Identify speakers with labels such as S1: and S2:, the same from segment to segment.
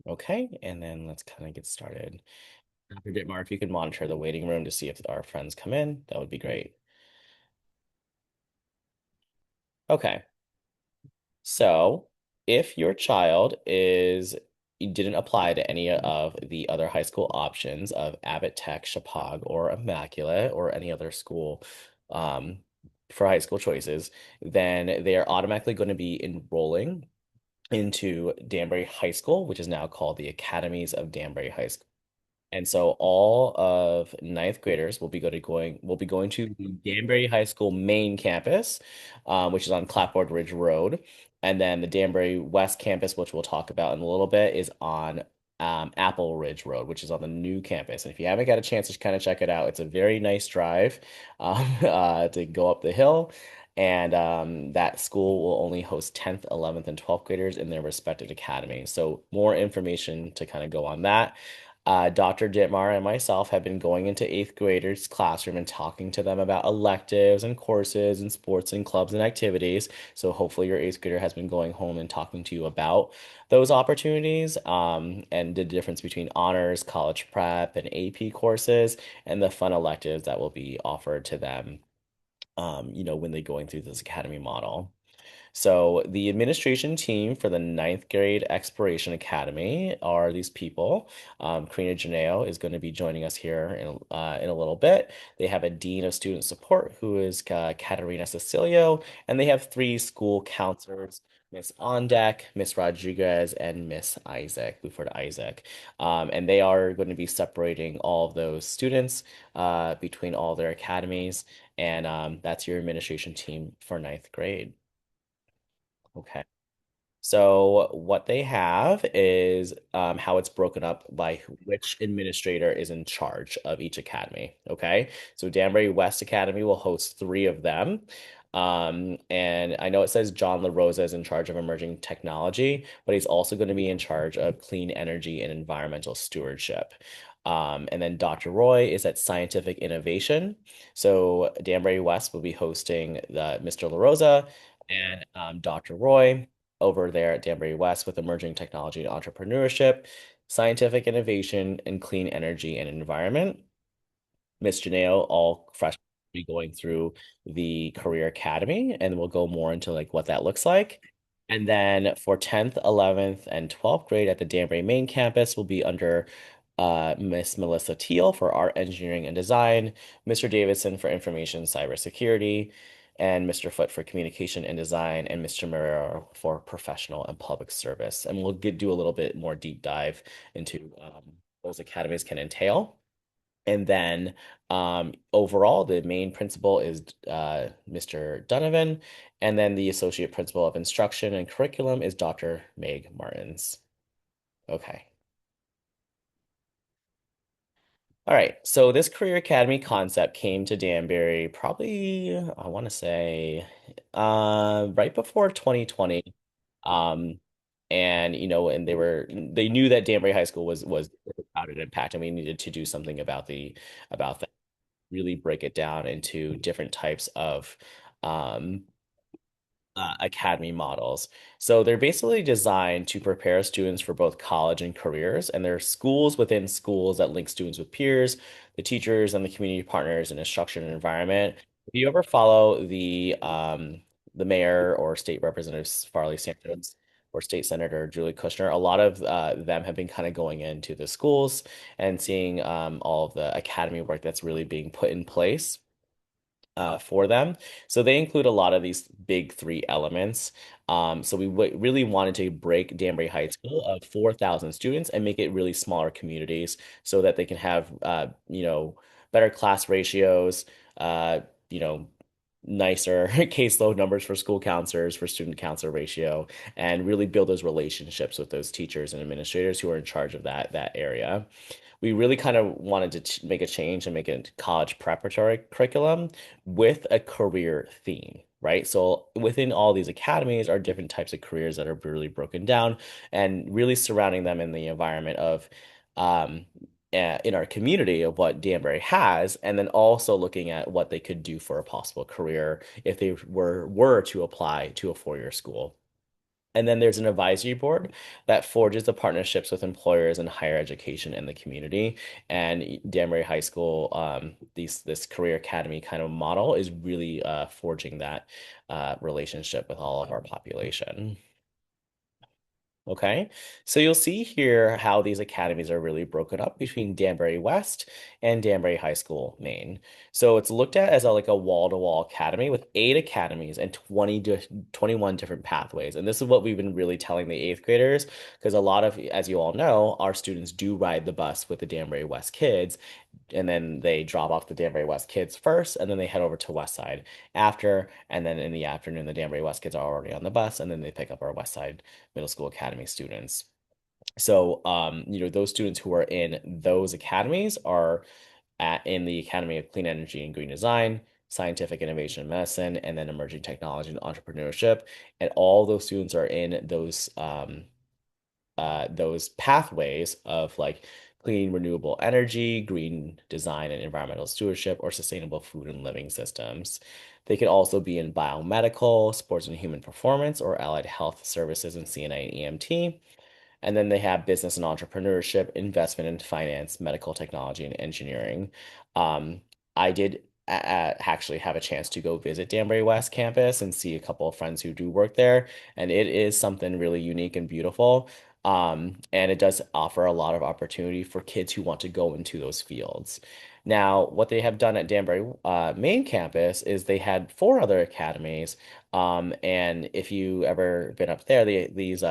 S1: Okay, and then let's kind of get started. Dr. Ditmar, if you could monitor the waiting room to see if our friends come in, that would be great. Okay, so if your child is didn't apply to any of the other high school options of Abbott Tech, Chapag, or Immaculate, or any other school um, for high school choices, then they are automatically going to be enrolling into Danbury High School, which is now called the Academies of Danbury High School. And so all of ninth graders will be going to the Danbury High School main campus, which is on Clapboard Ridge Road. And then the Danbury West campus, which we'll talk about in a little bit, is on Apple Ridge Road, which is on the new campus. And if you haven't got a chance to kind of check it out, it's a very nice drive to go up the hill. And that school will only host 10th, 11th, and 12th graders in their respective academies. So more information to kind of go on that. Dr. Ditmar and myself have been going into eighth graders' classroom and talking to them about electives and courses and sports and clubs and activities. So hopefully your eighth grader has been going home and talking to you about those opportunities, and the difference between honors, college prep, and AP courses, and the fun electives that will be offered to them, when they're going through this academy model. So the administration team for the ninth grade Exploration Academy are these people. Karina Genao is going to be joining us here in a little bit. They have a dean of student support who is Katerina Cecilio, and they have three school counselors. Miss Ondeck, Miss Rodriguez, and Miss Isaac, Buford Isaac. And they are going to be separating all of those students between all their academies. And that's your administration team for ninth grade. Okay. So what they have is how it's broken up by which administrator is in charge of each academy. Okay. So Danbury West Academy will host three of them. And I know it says John LaRosa is in charge of emerging technology, but he's also going to be in charge of clean energy and environmental stewardship. And then Dr. Roy is at scientific innovation. So Danbury West will be hosting Mr. LaRosa and Dr. Roy over there at Danbury West with emerging technology and entrepreneurship, scientific innovation, and clean energy and environment. Miss Janelle, all freshmen, will be going through the Career Academy, and we'll go more into like what that looks like. And then for 10th, 11th, and 12th grade at the Danbury main campus will be under Miss Melissa Teal for art, engineering, and design, Mr. Davidson for information cybersecurity, and Mr. Foote for communication and design, and Mr. Marrero for professional and public service. And we'll do a little bit more deep dive into those academies can entail. And then overall, the main principal is Mr. Donovan, and then the associate principal of instruction and curriculum is Dr. Meg Martins. Okay. All right. So this Career Academy concept came to Danbury probably, I want to say, right before 2020. Um, and and they knew that Danbury High School was crowded and packed, and we needed to do something about that, really break it down into different types of um, academy models. So they're basically designed to prepare students for both college and careers, and they're schools within schools that link students with peers, the teachers, and the community partners in instruction and environment. If you ever follow the mayor or state representatives Farley Sanders or state senator Julie Kushner, a lot of them have been kind of going into the schools and seeing all of the academy work that's really being put in place for them. So they include a lot of these big three elements. So we really wanted to break Danbury High School of 4,000 students and make it really smaller communities so that they can have, better class ratios, uh, you know, nicer caseload numbers for school counselors, for student counselor ratio, and really build those relationships with those teachers and administrators who are in charge of that area. We really kind of wanted to make a change and make a college preparatory curriculum with a career theme, right? So within all these academies are different types of careers that are really broken down and really surrounding them in the environment of um in our community of what Danbury has, and then also looking at what they could do for a possible career if they were to apply to a four-year school. And then there's an advisory board that forges the partnerships with employers in higher education and the community. And Danbury High School, this career academy kind of model is really forging that relationship with all of our population. Okay, so you'll see here how these academies are really broken up between Danbury West and Danbury High School, Maine. So it's looked at as like a wall-to-wall academy with 8 academies and 21 different pathways. And this is what we've been really telling the eighth graders, because a lot of, as you all know, our students do ride the bus with the Danbury West kids, and then they drop off the Danbury West kids first, and then they head over to West Side after, and then in the afternoon, the Danbury West kids are already on the bus, and then they pick up our West Side Middle School Academy students. So, those students who are in those academies are in the Academy of Clean Energy and Green Design, Scientific Innovation and Medicine, and then Emerging Technology and Entrepreneurship. And all those students are in those pathways of like clean renewable energy, green design and environmental stewardship, or sustainable food and living systems. They could also be in biomedical, sports and human performance, or allied health services in CNA and EMT. And then they have business and entrepreneurship, investment and finance, medical technology, and engineering. Um, I did actually have a chance to go visit Danbury West campus and see a couple of friends who do work there, and it is something really unique and beautiful. And it does offer a lot of opportunity for kids who want to go into those fields. Now, what they have done at Danbury main campus is they had 4 other academies, and if you ever been up there, these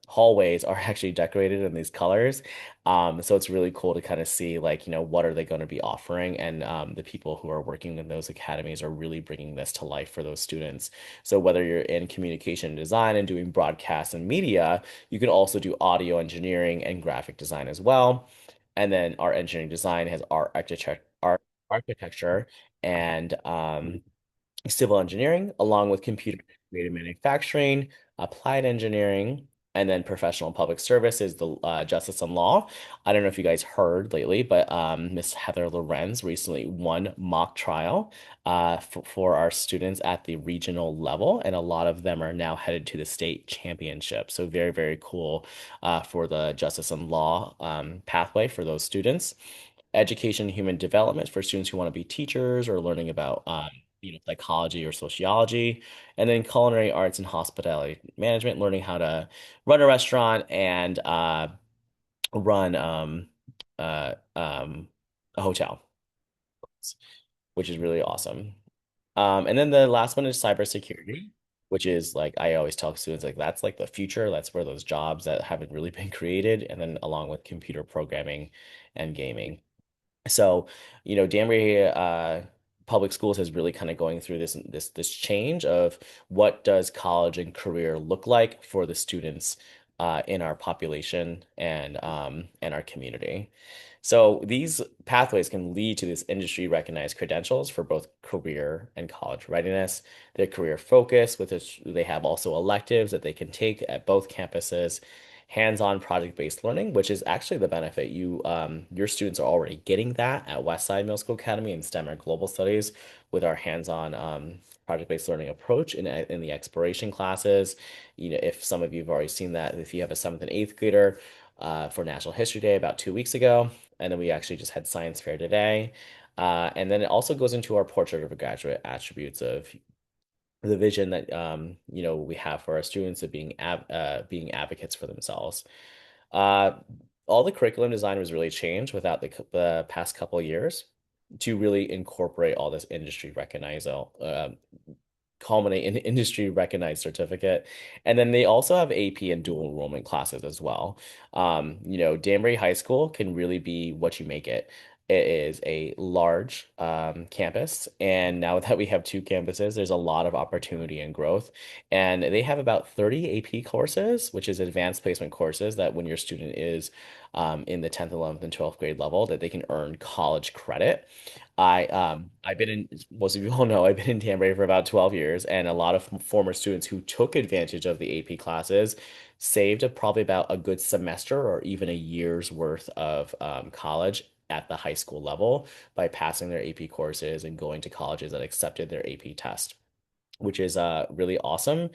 S1: hallways are actually decorated in these colors. So it's really cool to kind of see like, what are they going to be offering? And the people who are working in those academies are really bringing this to life for those students. So whether you're in communication design and doing broadcast and media, you can also do audio engineering and graphic design as well. And then our engineering design has architecture and civil engineering, along with computer creative manufacturing, applied engineering, and then professional and public service is the justice and law. I don't know if you guys heard lately, but Miss Heather Lorenz recently won mock trial for our students at the regional level, and a lot of them are now headed to the state championship. So very, very cool for the justice and law pathway for those students. Education and human development for students who want to be teachers or learning about psychology or sociology, and then culinary arts and hospitality management, learning how to run a restaurant and run a hotel, which is really awesome. And then the last one is cybersecurity, which is like I always tell students like that's like the future. That's where those jobs that haven't really been created, and then along with computer programming and gaming. So, Danbury Public Schools has really kind of going through this change of what does college and career look like for the students in our population and our community. So these pathways can lead to this industry recognized credentials for both career and college readiness. Their career focus, with which they have also electives that they can take at both campuses, hands-on project-based learning, which is actually the benefit. Your students are already getting that at Westside Middle School Academy in STEM or Global Studies with our hands-on project-based learning approach in the exploration classes. If some of you have already seen that, if you have a seventh and eighth grader for National History Day about 2 weeks ago, and then we actually just had science fair today. And then it also goes into our portrait of a graduate attributes of the vision that we have for our students of being advocates for themselves. Uh, all the curriculum design was really changed without the past couple of years to really incorporate all this industry recognized culminate in industry recognized certificate. And then they also have AP and dual enrollment classes as well. Danbury High School can really be what you make it. It is a large campus, and now that we have 2 campuses, there's a lot of opportunity and growth. And they have about 30 AP courses, which is advanced placement courses that when your student is in the 10th, 11th, and 12th grade level, that they can earn college credit. I've been in most of you all know I've been in Danbury for about 12 years, and a lot of former students who took advantage of the AP classes saved probably about a good semester or even a year's worth of college at the high school level by passing their AP courses and going to colleges that accepted their AP test, which is really awesome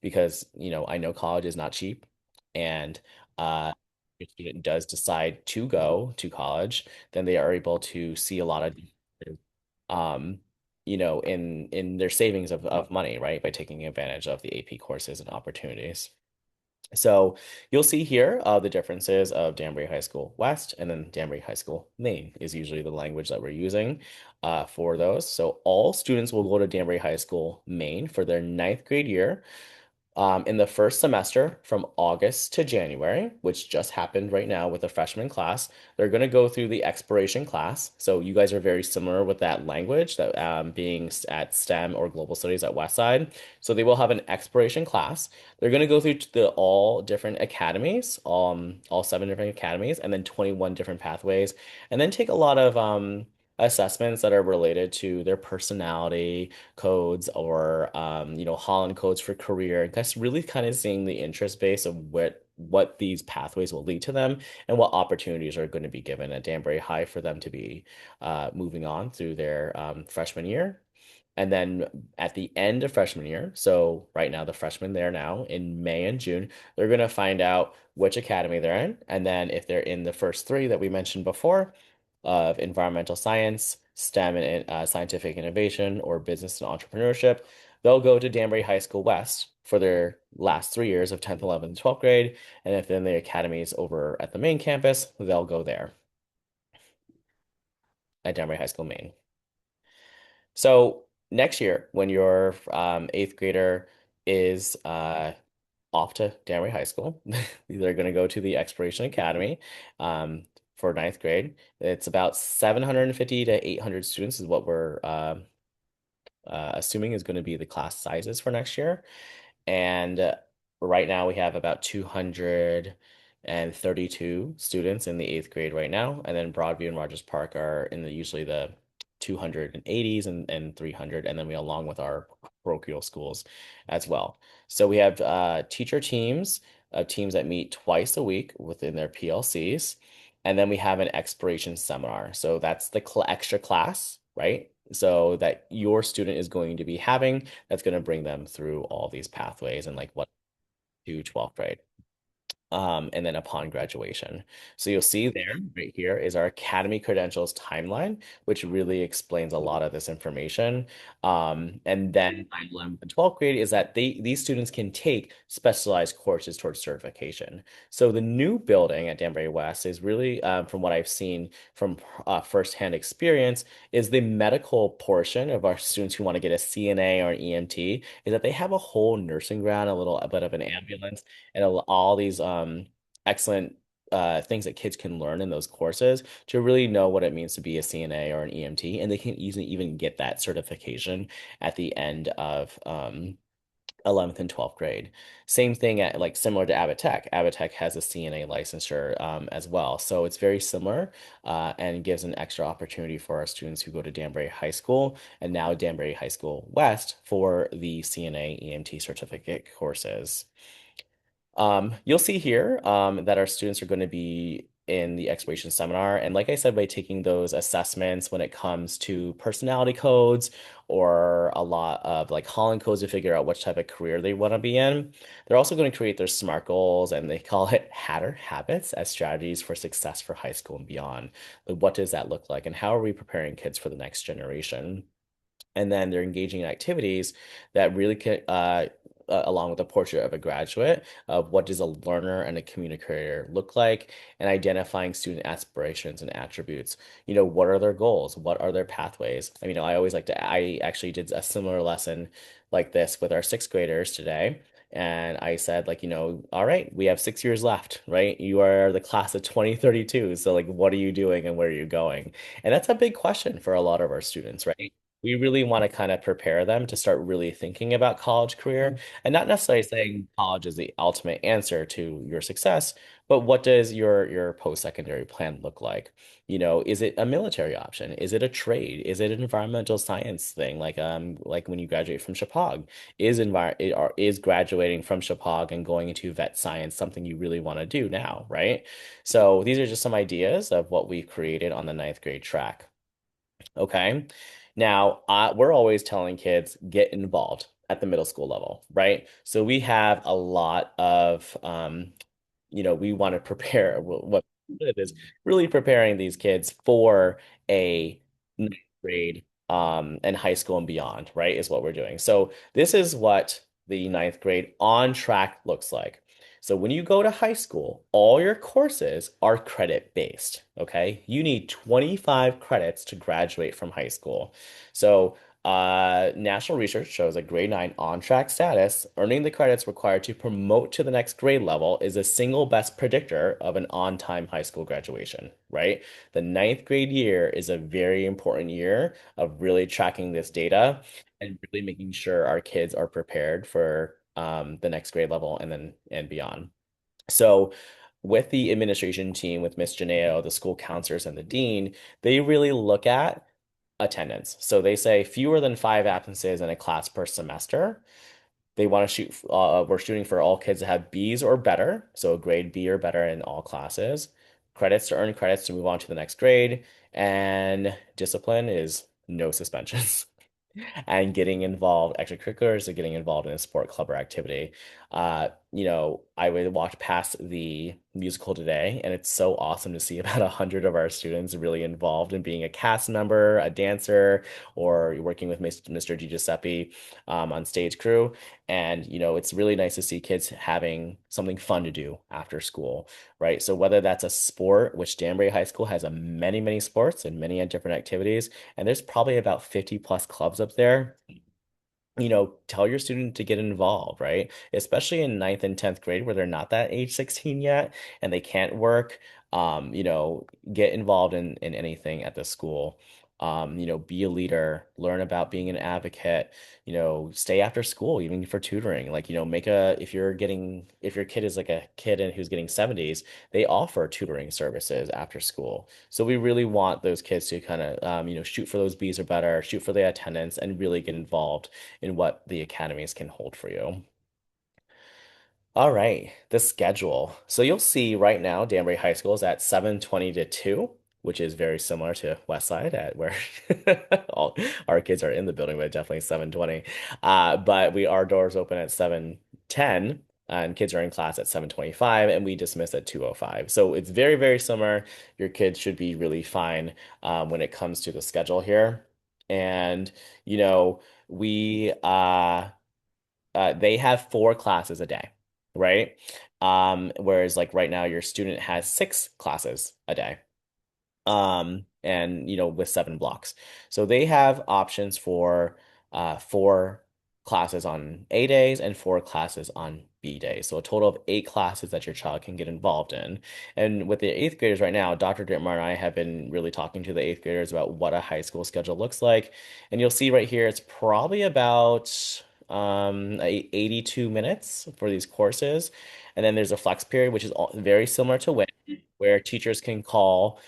S1: because, I know college is not cheap. And if a student does decide to go to college, then they are able to see a lot of um, in their savings of money, right? By taking advantage of the AP courses and opportunities. So you'll see here the differences of Danbury High School West and then Danbury High School Maine is usually the language that we're using for those. So all students will go to Danbury High School Maine for their ninth grade year in the first semester from August to January, which just happened right now with the freshman class. They're going to go through the exploration class. So you guys are very similar with that language, that being at STEM or global studies at Westside. So they will have an exploration class. They're going to go through the all different academies, all seven different academies, and then 21 different pathways, and then take a lot of assessments that are related to their personality codes or Holland codes for career, and just really kind of seeing the interest base of what these pathways will lead to them and what opportunities are going to be given at Danbury High for them to be moving on through their freshman year. And then at the end of freshman year, so right now the freshmen there now in May and June, they're going to find out which academy they're in. And then if they're in the first three that we mentioned before of environmental science, STEM and scientific innovation, or business and entrepreneurship, they'll go to Danbury High School West for their last 3 years of 10th, 11th, and 12th grade. And if then the academy is over at the main campus, they'll go there at Danbury High School, Maine. So next year, when your eighth grader is off to Danbury High School, they're going to go to the Exploration Academy for ninth grade. It's about 750 to 800 students is what we're assuming is going to be the class sizes for next year. And right now we have about 232 students in the eighth grade right now. And then Broadview and Rogers Park are in the usually the 280s and 300. And then we along with our parochial schools as well. So we have teacher teams of teams that meet twice a week within their PLCs. And then we have an exploration seminar. So that's the extra class, right? So that your student is going to be having that's going to bring them through all these pathways and like what to 12th grade and then upon graduation. So you'll see there, right here, is our Academy Credentials timeline, which really explains a lot of this information. And then by 11th and 12th grade is that these students can take specialized courses towards certification. So the new building at Danbury West is really, from what I've seen from firsthand experience, is the medical portion of our students who want to get a CNA or an EMT, is that they have a whole nursing ground, a bit of an ambulance and all these excellent things that kids can learn in those courses to really know what it means to be a CNA or an EMT, and they can easily even get that certification at the end of 11th and 12th grade. Same thing at like similar to Abbott Tech. Abbott Tech has a CNA licensure as well. So it's very similar and gives an extra opportunity for our students who go to Danbury High School and now Danbury High School West for the CNA EMT certificate courses. You'll see here that our students are going to be in the exploration seminar. And like I said, by taking those assessments when it comes to personality codes or a lot of like Holland codes to figure out which type of career they want to be in, they're also going to create their SMART goals and they call it Hatter habits as strategies for success for high school and beyond. Like, what does that look like? And how are we preparing kids for the next generation? And then they're engaging in activities that really can, along with a portrait of a graduate, of what does a learner and a communicator look like, and identifying student aspirations and attributes. What are their goals? What are their pathways? I always like to, I actually did a similar lesson like this with our sixth graders today. And I said, like, all right, we have 6 years left, right? You are the class of 2032. So, like, what are you doing and where are you going? And that's a big question for a lot of our students, right? We really want to kind of prepare them to start really thinking about college career and not necessarily saying college is the ultimate answer to your success, but what does your post-secondary plan look like? Is it a military option? Is it a trade? Is it an environmental science thing like when you graduate from Chapag? Is graduating from Chapag and going into vet science something you really want to do now, right? So these are just some ideas of what we've created on the ninth grade track. Okay. Now, we're always telling kids get involved. at the middle school level, right? So we have a lot of we want to prepare what it is really preparing these kids for a ninth grade and high school and beyond, right? Is what we're doing. So this is what the ninth grade on track looks like. So when you go to high school, all your courses are credit based, okay? You need 25 credits to graduate from high school. So national research shows that grade 9 on track status, earning the credits required to promote to the next grade level, is the single best predictor of an on time high school graduation, right? The ninth grade year is a very important year of really tracking this data and really making sure our kids are prepared for the next grade level and beyond. So, with the administration team, with Miss Janeo, the school counselors, and the dean, they really look at attendance. So they say fewer than 5 absences in a class per semester. They want to we're shooting for all kids to have B's or better, so a grade B or better in all classes. Credits to earn credits to move on to the next grade. And discipline is no suspensions. And getting involved extracurriculars or getting involved in a sport club or activity. I would walk past the musical today, and it's so awesome to see about 100 of our students really involved in being a cast member, a dancer, or working with Mr. Giuseppe on stage crew. And it's really nice to see kids having something fun to do after school, right? So whether that's a sport, which Danbury High School has a many sports and many different activities, and there's probably about 50 plus clubs up there. Tell your student to get involved, right? Especially in ninth and 10th grade where they're not that age 16 yet and they can't work. Get involved in anything at the school. Be a leader, learn about being an advocate, stay after school, even for tutoring. Like, if your kid is like a kid and who's getting 70s, they offer tutoring services after school. So we really want those kids to kind of, shoot for those B's or better, shoot for the attendance, and really get involved in what the academies can hold for you. All right, the schedule. So you'll see right now, Danbury High School is at 7:20 to 2, which is very similar to West Side at where all our kids are in the building, but definitely 7:20. But our doors open at 7:10, and kids are in class at 7:25, and we dismiss at 2:05. So it's very similar. Your kids should be really fine when it comes to the schedule here. And you know, we they have 4 classes a day, right? Whereas like right now your student has 6 classes a day. And with 7 blocks. So they have options for 4 classes on A days and 4 classes on B days. So a total of 8 classes that your child can get involved in. And with the eighth graders right now, Dr. Dittmar and I have been really talking to the eighth graders about what a high school schedule looks like. And you'll see right here, it's probably about 82 minutes for these courses. And then there's a flex period, which is very similar to where uh, teachers can call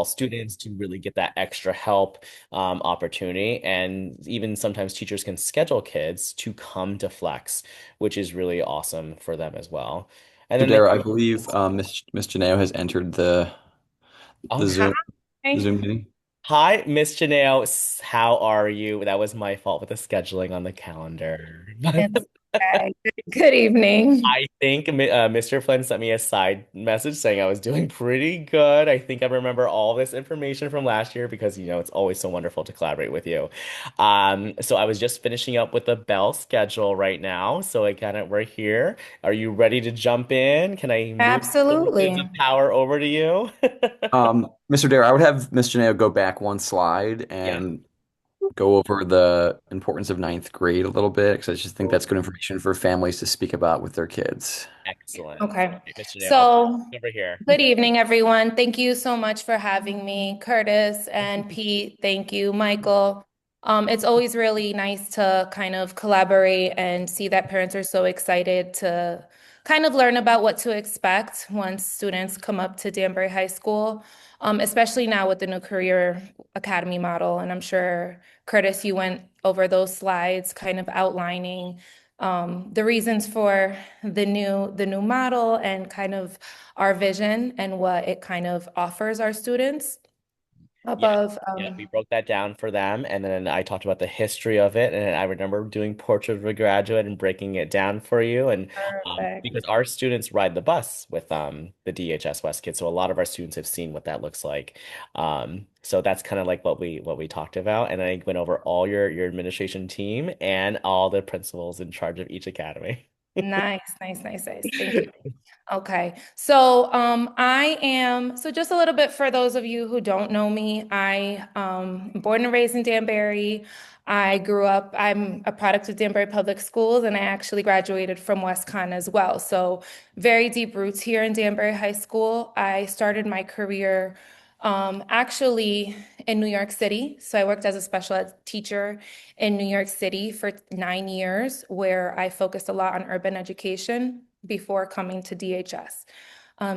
S1: students to really get that extra help opportunity. And even sometimes teachers can schedule kids to come to Flex, which is really awesome for them as well. And
S2: So
S1: then they,
S2: Dara, I believe Miss Janeo has entered
S1: oh,
S2: the Zoom the
S3: Hi.
S2: Zoom meeting.
S1: hi, Miss Janelle. How are you? That was my fault with the scheduling on the calendar.
S3: It's okay. Good evening.
S1: I think Mr. Flynn sent me a side message saying I was doing pretty good. I think I remember all this information from last year because, it's always so wonderful to collaborate with you. So I was just finishing up with the bell schedule right now. So we're here. Are you ready to jump in? Can I move the reins of
S3: Absolutely.
S1: power over to you?
S2: Mr. Dara, I would have Miss Janeo go back one slide
S1: Yeah.
S2: and go over the importance of ninth grade a little bit because I just think that's good information for families to speak about with their kids.
S1: Excellent.
S3: Okay.
S1: Okay, Mr. Nail, I'll
S3: So,
S1: over here.
S3: good evening, everyone. Thank you so much for having me, Curtis and Pete. Thank you, Michael. It's always really nice to kind of collaborate and see that parents are so excited to kind of learn about what to expect once students come up to Danbury High School, especially now with the new Career Academy model. And I'm sure, Curtis, you went over those slides kind of outlining the reasons for the new model and kind of our vision and what it kind of offers our students.
S1: Yeah.
S3: above.
S1: Yeah, we broke that down for them, and then I talked about the history of it, and I remember doing Portrait of a Graduate and breaking it down for you, and
S3: Perfect.
S1: because our students ride the bus with the DHS West kids, so a lot of our students have seen what that looks like. So that's kind of like what we talked about, and I went over all your administration team and all the principals in charge of each academy.
S3: Nice, nice, nice, nice. Thank you. Okay. So so just a little bit for those of you who don't know me, am born and raised in Danbury. I'm a product of Danbury Public Schools, and I actually graduated from WestCon as well. So very deep roots here in Danbury High School. I started my career actually in New York City. So I worked as a special ed teacher in New York City for 9 years, where I focused a lot on urban education before coming to DHS.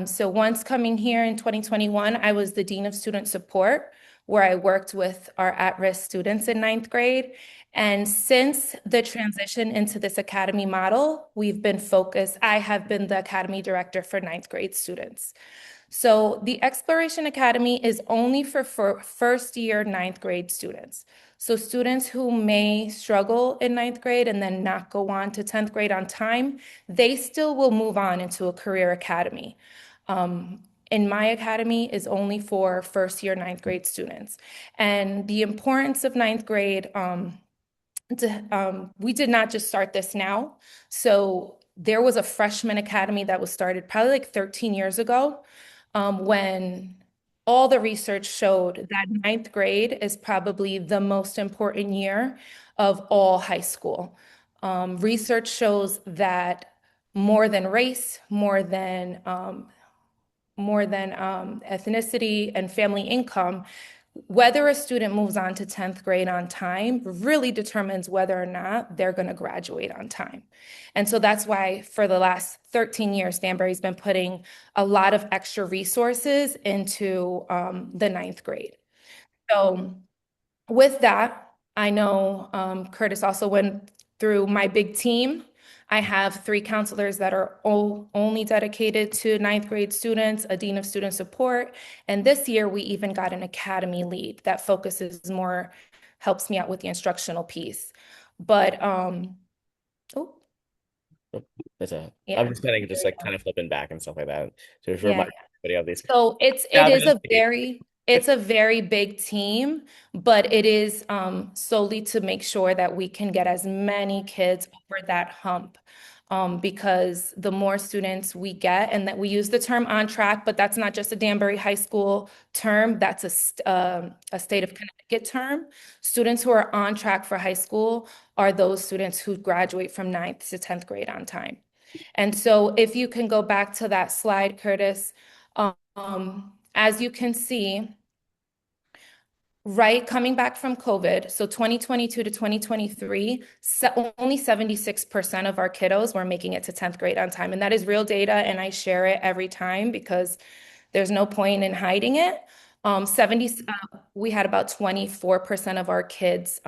S3: So once coming here in 2021, I was the Dean of Student Support, where I worked with our at-risk students in ninth grade. And since the transition into this academy model, I have been the academy director for ninth grade students. So the Exploration Academy is only for first year ninth grade students. So students who may struggle in ninth grade and then not go on to 10th grade on time, they still will move on into a career academy. In my academy is only for first year ninth grade students. And the importance of ninth grade, we did not just start this now. So there was a freshman academy that was started probably like 13 years ago, when all the research showed that ninth grade is probably the most important year of all high school. Research shows that more than race, more than ethnicity and family income, whether a student moves on to 10th grade on time really determines whether or not they're going to graduate on time. And so that's why for the last 13 years, Danbury's been putting a lot of extra resources into the ninth grade. So with that, I know Curtis also went through my big team. I have 3 counselors that are only dedicated to ninth grade students, a dean of student support, and this year we even got an academy lead that helps me out with the instructional piece. But oh
S1: That's a. I'm
S3: yeah,
S1: just kind of
S3: there
S1: just
S3: we
S1: like
S3: go.
S1: kind of flipping back and stuff like that to just
S3: Yeah.
S1: remind everybody of these.
S3: So it is
S1: Fabulous.
S3: a very big team, but it is solely to make sure that we can get as many kids over that hump. Because the more students we get, and that we use the term on track, but that's not just a Danbury High School term, that's a state of Connecticut term. Students who are on track for high school are those students who graduate from ninth to 10th grade on time. And so if you can go back to that slide, Curtis, as you can see, right, coming back from COVID, so 2022 to 2023, only 76% of our kiddos were making it to 10th grade on time. And that is real data, and I share it every time because there's no point in hiding it. We had about 24% of our kids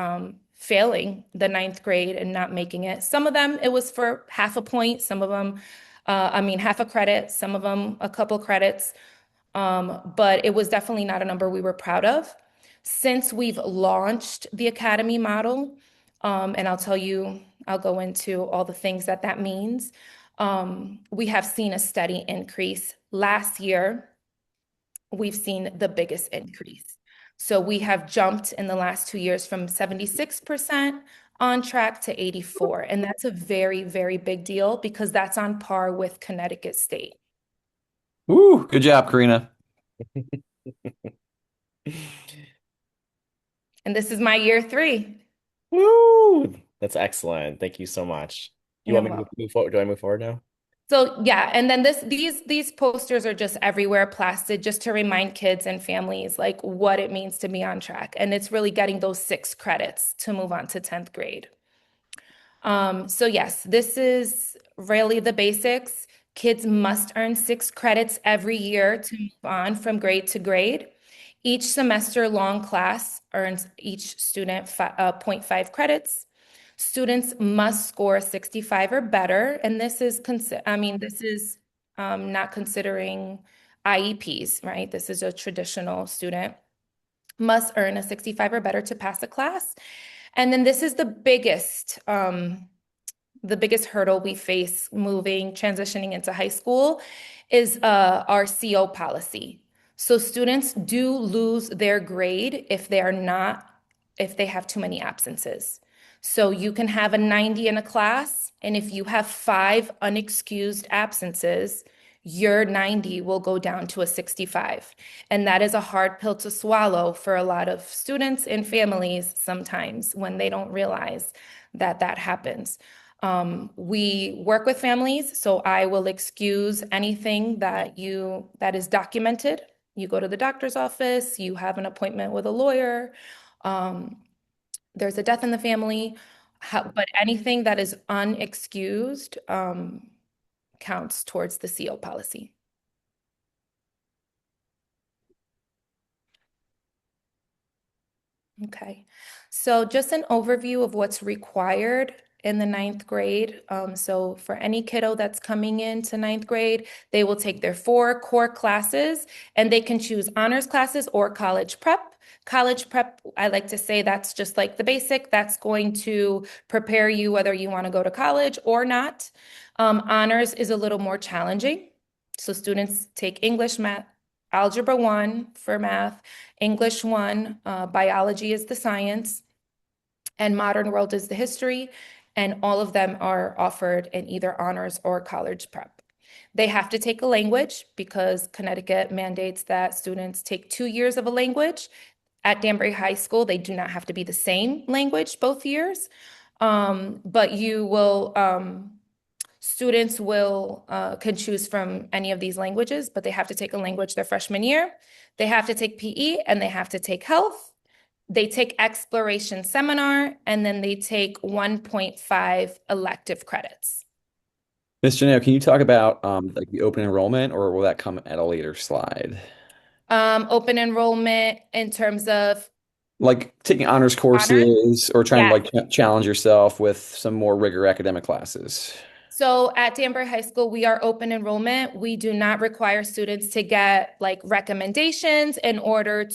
S3: failing the ninth grade and not making it. Some of them, it was for half a point. Some of them, half a credit. Some of them, a couple credits. But it was definitely not a number we were proud of. Since we've launched the academy model, and I'll go into all the things that means. We have seen a steady increase. Last year, we've seen the biggest increase. So we have jumped in the last 2 years from 76% on track to 84. And that's a very, very big deal because that's on par with Connecticut State.
S2: Woo, good job, Karina.
S3: And this is my year 3.
S1: Woo! That's excellent. Thank you so much. You
S3: You're
S1: want me to
S3: welcome.
S1: move forward? Do I move forward now?
S3: So yeah, and then these posters are just everywhere plastered just to remind kids and families like what it means to be on track. And it's really getting those 6 credits to move on to 10th grade. So yes, this is really the basics. Kids must earn 6 credits every year to move on from grade to grade. Each semester long class earns each student 0.5 credits. Students must score 65 or better, and this is not considering IEPs, right? This is a traditional student. must earn a 65 or better to pass a class. And then this is the biggest hurdle we face transitioning into high school is our CO policy. So students do lose their grade if they have too many absences. So you can have a 90 in a class, and if you have 5 unexcused absences, your 90 will go down to a 65. And that is a hard pill to swallow for a lot of students and families sometimes when they don't realize that that happens. We work with families, so I will excuse anything that is documented. You go to the doctor's office, you have an appointment with a lawyer, um, there's a death in the family, but anything that is unexcused counts towards the CO policy. Okay, so just an overview of what's required in the ninth grade. So for any kiddo that's coming into ninth grade, they will take their 4 core classes and they can choose honors classes or college prep. College prep, I like to say that's just like the basic. That's going to prepare you whether you want to go to college or not. Honors is a little more challenging. So students take English, math, Algebra 1 for math, English 1, biology is the science, and modern world is the history, and all of them are offered in either honors or college prep. They have to take a language because Connecticut mandates that students take 2 years of a language. At Danbury High School, they do not have to be the same language both years, but students will can choose from any of these languages, but they have to take a language their freshman year. They have to take PE and they have to take health. They take exploration seminar and then they take 1.5 elective credits.
S2: Mr. Genao, can you talk about like the open enrollment, or will that come at a later slide?
S3: Open enrollment in terms of
S2: Like taking honors
S3: honors.
S2: courses or trying to
S3: Yeah.
S2: like challenge yourself with some more rigor academic classes.
S3: So at Danbury High School, we are open enrollment. We do not require students to get like recommendations in order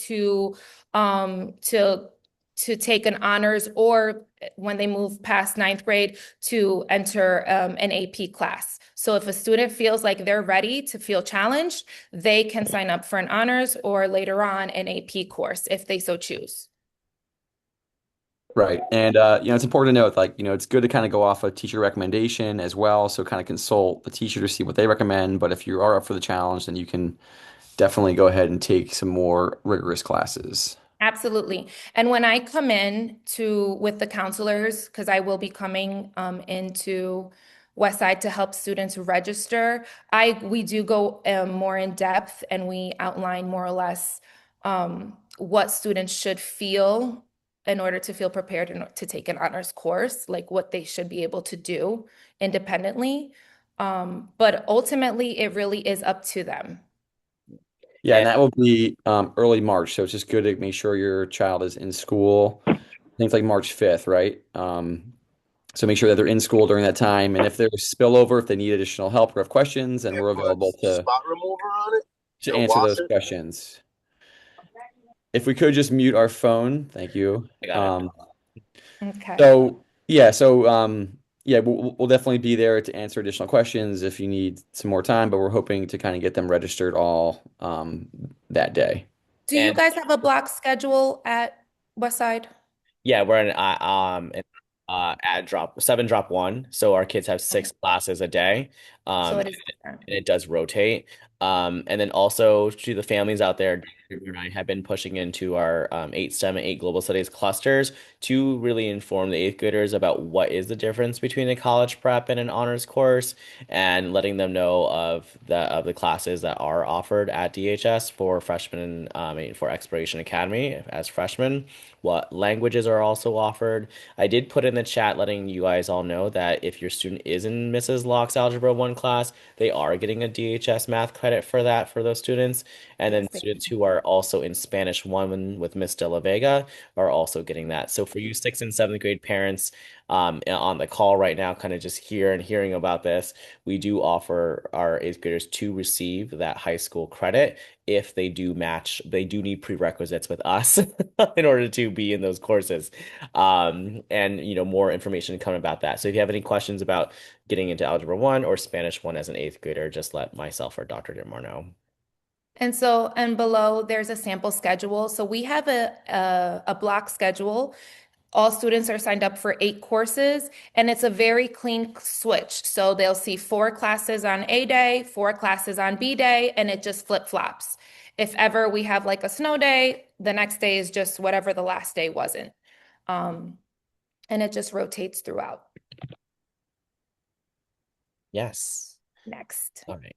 S3: um to to take an honors or when they move past ninth grade to enter an AP class. So if a student feels like they're ready to feel challenged, they can sign up for an honors or later on an AP course if they so choose.
S2: Right. And it's important to note, like, it's good to kind of go off a teacher recommendation as well. So kind of consult the teacher to see what they recommend. But if you are up for the challenge, then you can definitely go ahead and take some more rigorous classes.
S3: Absolutely. And when I come in to with the counselors, because I will be coming into West Side to help students register, we do go more in depth and we outline more or less what students should feel in order to feel prepared to take an honors course, like what they should be able to do independently. But ultimately, it really is up to them.
S2: Yeah, and that will be early March. So it's just good to make sure your child is in school. I think it's like March 5th, right? So make sure that they're in school during that time. And if there's spillover, if they need additional help or have questions, then
S4: And
S2: we're
S4: put
S2: available
S4: spot remover on it
S2: to
S4: and
S2: answer
S4: wash
S2: those
S4: it.
S2: questions. If we could just mute our phone, thank you.
S1: I got it.
S3: Okay.
S2: So we'll definitely be there to answer additional questions if you need some more time, but we're hoping to kind of get them registered all that day.
S3: Do you
S1: And
S3: guys have a block schedule at West Side?
S1: yeah, we're at drop 7 drop 1. So our kids have 6 classes a day.
S3: So
S1: Um
S3: it is different.
S1: and it does rotate. And then also to the families out there, Dr. and I have been pushing into our 8 STEM and 8 Global Studies clusters to really inform the eighth graders about what is the difference between a college prep and an honors course, and letting them know of the classes that are offered at DHS for freshmen, for Exploration Academy as freshmen. What languages are also offered. I did put in the chat letting you guys all know that if your student is in Mrs. Locke's Algebra 1 class, they are getting a DHS math credit for that for those students. And
S3: Yes,
S1: then students who are also in Spanish 1 with Miss De La Vega are also getting that. So for you 6th and 7th grade parents, on the call right now, kind of just hearing about this, we do offer our eighth graders to receive that high school credit if they do match, they do need prerequisites with us in order to be in those courses. And more information to come about that. So if you have any questions about getting into Algebra 1 or Spanish 1 as an eighth grader, just let myself or Dr. Dimar know.
S3: And below there's a sample schedule. So we have a block schedule. All students are signed up for 8 courses, and it's a very clean switch. So they'll see 4 classes on A day, 4 classes on B day, and it just flip-flops. If ever we have like a snow day, the next day is just whatever the last day wasn't. Um, and it just rotates throughout.
S1: Yes.
S3: Next.
S1: All right.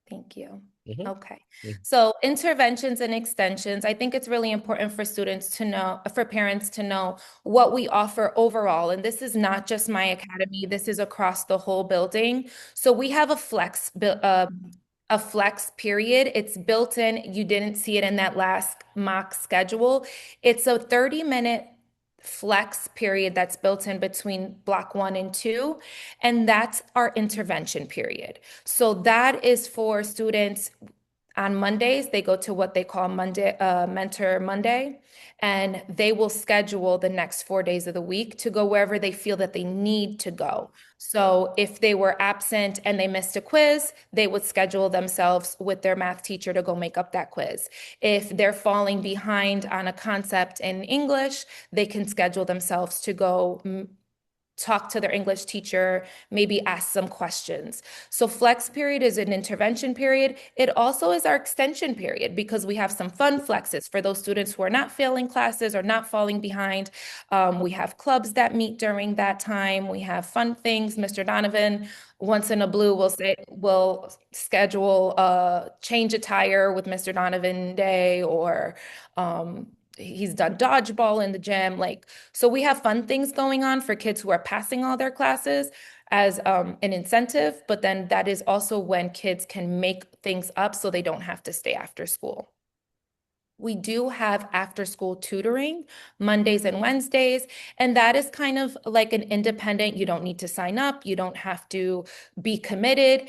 S3: Thank you.
S1: Mhm.
S3: Okay.
S1: Mhm.
S3: So interventions and extensions, I think it's really important for students to know, for parents to know what we offer overall. And this is not just my academy, this is across the whole building. So we have a flex period. It's built in. You didn't see it in that last mock schedule. It's a 30-minute flex period that's built in between block 1 and 2, and that's our intervention period. So that is for students on Mondays. They go to what they call Mentor Monday, and they will schedule the next 4 days of the week to go wherever they feel that they need to go. So if they were absent and they missed a quiz, they would schedule themselves with their math teacher to go make up that quiz. If they're falling behind on a concept in English, they can schedule themselves to go talk to their English teacher, maybe ask some questions. So flex period is an intervention period. It also is our extension period because we have some fun flexes for those students who are not failing classes or not falling behind. We have clubs that meet during that time. We have fun things. Mr. Donovan, once in a blue, will schedule a change a tire with Mr. Donovan day, or he's done dodgeball in the gym. So we have fun things going on for kids who are passing all their classes as an incentive, but then that is also when kids can make things up so they don't have to stay after school. We do have after school tutoring Mondays and Wednesdays, and that is kind of like an independent, you don't need to sign up, you don't have to be committed.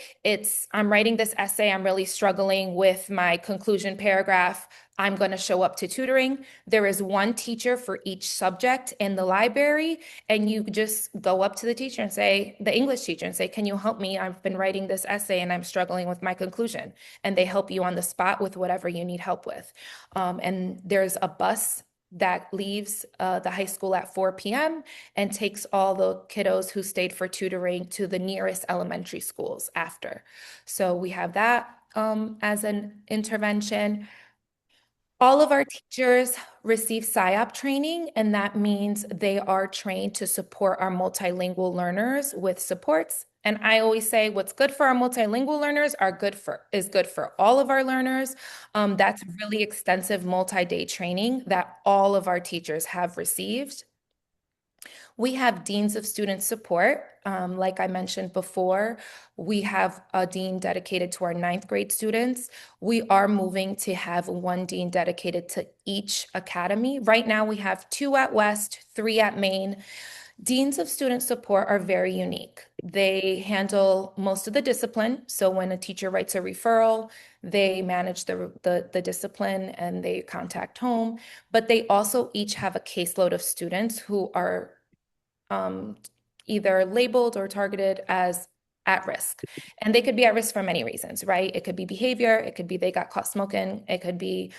S3: I'm writing this essay, I'm really struggling with my conclusion paragraph. I'm going to show up to tutoring. There is one teacher for each subject in the library, and you just go up to the teacher and say, the English teacher, and say, can you help me? I've been writing this essay and I'm struggling with my conclusion. And they help you on the spot with whatever you need help with. And there's a bus that leaves the high school at 4 p.m. and takes all the kiddos who stayed for tutoring to the nearest elementary schools after. So we have that as an intervention. All of our teachers receive PSYOP training, and that means they are trained to support our multilingual learners with supports. And I always say what's good for our multilingual learners is good for all of our learners. That's really extensive multi-day training that all of our teachers have received. We have deans of student support. Like I mentioned before, we have a dean dedicated to our 9th grade students. We are moving to have one dean dedicated to each academy. Right now, we have 2 at West, 3 at Maine. Deans of student support are very unique. They handle most of the discipline. So when a teacher writes a referral, they manage the discipline and they contact home. But they also each have a caseload of students who are either labeled or targeted as at risk. And they could be at risk for many reasons, right? It could be behavior, it could be they got caught smoking, it could be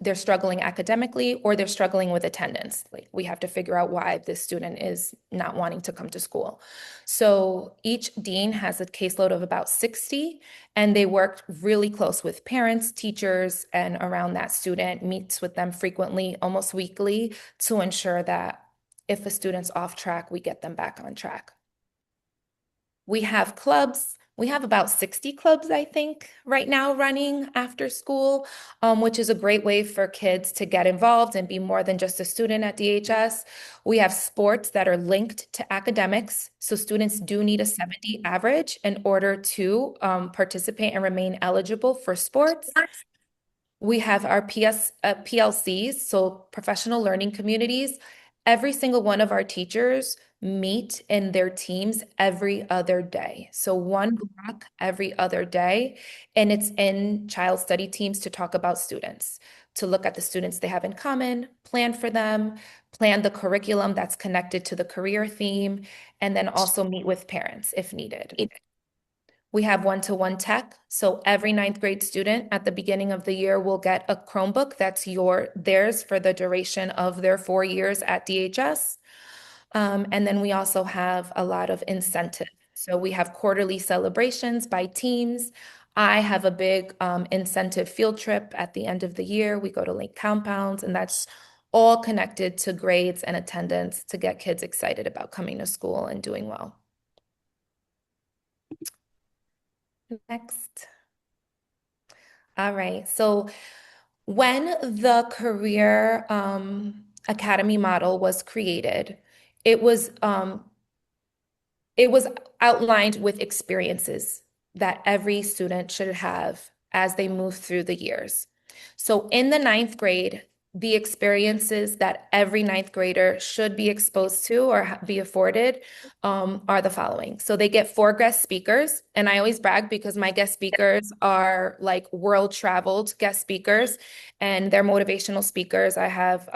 S3: they're struggling academically, or they're struggling with attendance. Like, we have to figure out why this student is not wanting to come to school. So each dean has a caseload of about 60, and they work really close with parents, teachers, and around that student, meets with them frequently, almost weekly, to ensure that if a student's off track, we get them back on track. We have clubs. We have about 60 clubs, I think, right now running after school, which is a great way for kids to get involved and be more than just a student at DHS. We have sports that are linked to academics. So students do need a 70 average in order to participate and remain eligible for sports. We have our PLCs, so professional learning communities. every single one of our teachers meet in their teams every other day. So one block every other day, and it's in child study teams to talk about students, to look at the students they have in common, plan for them, plan the curriculum that's connected to the career theme, and then also meet with parents if needed. We have one-to-one tech. So every ninth grade student at the beginning of the year will get a Chromebook that's theirs for the duration of their 4 years at DHS. And then we also have a lot of incentives. So we have quarterly celebrations by teams. I have a big incentive field trip at the end of the year. We go to Lake Compounds, and that's all connected to grades and attendance to get kids excited about coming to school and doing well. Next. All right. So when the Career Academy model was created, it was um, it was outlined with experiences that every student should have as they move through the years. So in the ninth grade, the experiences that every ninth grader should be exposed to or be afforded are the following. So they get 4 guest speakers, and I always brag because my guest speakers are like world-traveled guest speakers, and they're motivational speakers. I have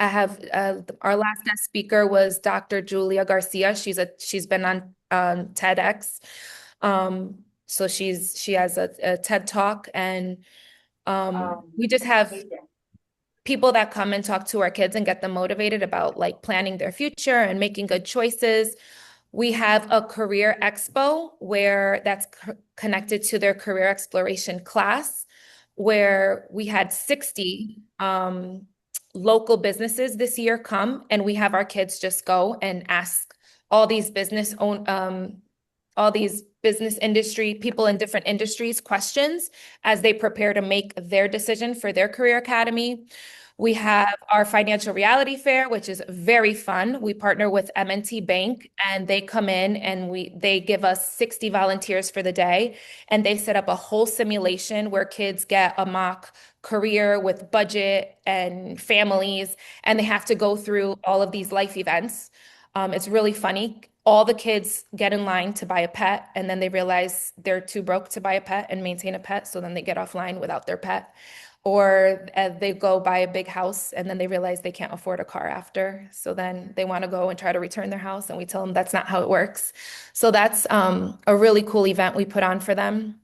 S3: our last guest speaker was Dr. Julia Garcia. She's been on TEDx. So she has a TED Talk, and we just have people that come and talk to our kids and get them motivated about like planning their future and making good choices. We have a career expo where that's connected to their career exploration class, where we had 60 local businesses this year come, and we have our kids just go and ask all these all these business industry people in different industries questions as they prepare to make their decision for their career academy. We have our financial reality fair, which is very fun. We partner with M&T Bank, and they come in and they give us 60 volunteers for the day, and they set up a whole simulation where kids get a mock career with budget and families, and they have to go through all of these life events. It's really funny. All the kids get in line to buy a pet, and then they realize they're too broke to buy a pet and maintain a pet, so then they get offline without their pet. Or they go buy a big house, and then they realize they can't afford a car after. So then they want to go and try to return their house, and we tell them that's not how it works. So that's a really cool event we put on for them.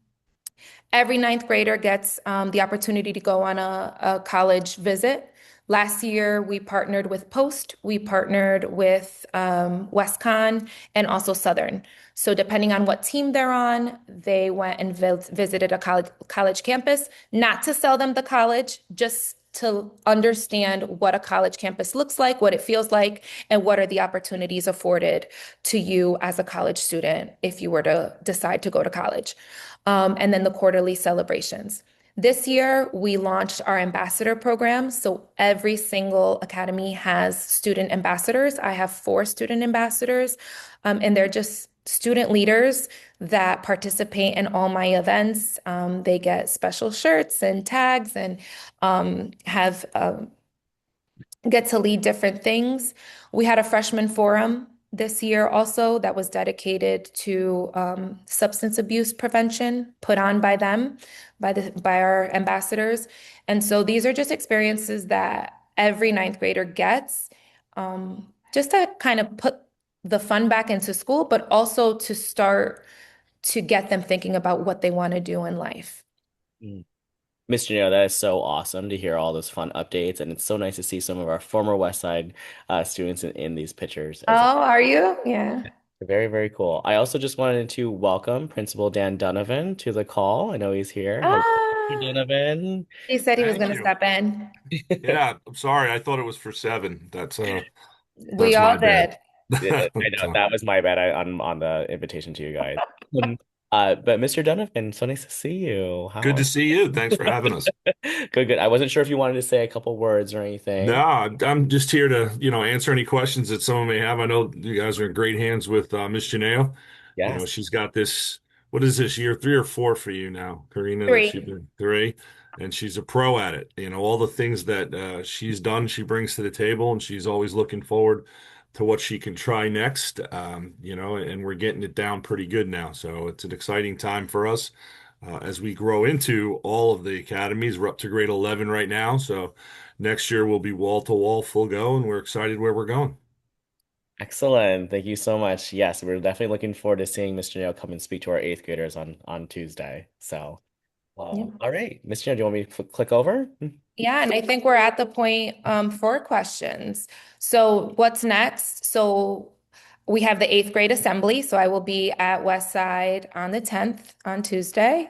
S3: Every ninth grader gets the opportunity to go on a college visit. Last year, we partnered with Post, we partnered with WestCon, and also Southern. So depending on what team they're on, they went and visited a college campus, not to sell them the college, just to understand what a college campus looks like, what it feels like, and what are the opportunities afforded to you as a college student if you were to decide to go to college. And then the quarterly celebrations. This year, we launched our ambassador program. So every single academy has student ambassadors. I have 4 student ambassadors, and they're just student leaders that participate in all my events. They get special shirts and tags and have get to lead different things. We had a freshman forum this year also that was dedicated to substance abuse prevention, put on by them, by our ambassadors. And so these are just experiences that every ninth grader gets, just to kind of put the fun back into school, but also to start to get them thinking about what they want to do in life.
S1: Mm. Mr. Genao, that is so awesome to hear all those fun updates, and it's so nice to see some of our former West Side students in these pictures as
S3: Oh, are you? Yeah.
S1: very, very cool. I also just wanted to welcome Principal Dan Donovan to the call. I know he's here. Hello, Mr.
S3: Ah,
S1: Donovan.
S3: he said he was
S4: Thank
S3: going to
S4: you.
S3: step in.
S4: Yeah, I'm sorry. I thought it was for 7.
S3: We
S4: That's
S3: all
S4: my bad.
S3: did.
S1: Yeah, I know that was my bad on the invitation to you guys. Um, but Mr. Donovan, so nice to see you. How
S4: Good
S1: are
S4: to see you. Thanks for having us.
S1: Good, good. I wasn't sure if you wanted to say a couple words or
S4: No,
S1: anything.
S4: I'm just here to, answer any questions that someone may have. I know you guys are in great hands with Miss Janelle.
S1: Yes.
S4: She's got this, what is this, year 3 or 4 for you now, Karina, that you've
S3: 3.
S4: been 3? and she's a pro at it. All the things that she's done, she brings to the table, and she's always looking forward to what she can try next. And we're getting it down pretty good now. So it's an exciting time for us as we grow into all of the academies. We're up to grade 11 right now. So next year we'll be wall to wall, full go, and we're excited where we're going.
S1: Excellent. Thank you so much. Yes, we're definitely looking forward to seeing Mr. Nail come and speak to our eighth graders on Tuesday. So,
S3: Yeah.
S1: all right, Mr. Nail, do you want me to click over?
S3: Yeah, and I think we're at the point for questions. So what's next? So we have the eighth grade assembly. So I will be at West Side on the 10th on Tuesday.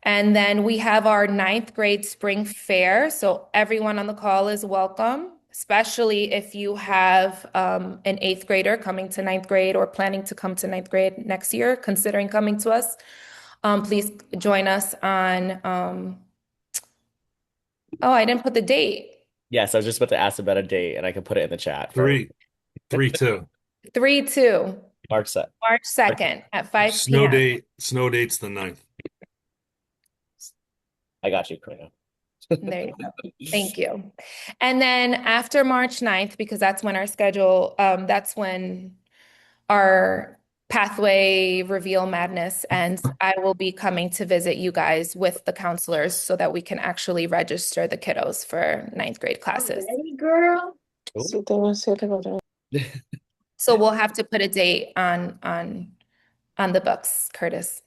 S3: And then we have our ninth grade spring fair. So everyone on the call is welcome, especially if you have an eighth grader coming to ninth grade or planning to come to ninth grade next year, considering coming to us. Please join us on oh, I didn't put the date.
S1: Yes, I was just about to ask about a date, and I can put it in the chat for
S4: 3-2.
S3: 3/2,
S1: March set.
S3: March 2nd at 5
S4: Snow
S3: p.m.
S4: date, snow date's the 9th.
S1: I got you, Karina.
S3: There you go. Thank you. And then after March 9th, because that's when our schedule, that's when our pathway reveal madness ends, I will be coming to visit you guys with the counselors so that we can actually register the kiddos for ninth grade classes.
S5: Ready, girl?
S3: So we'll have to put a date on the books, Curtis.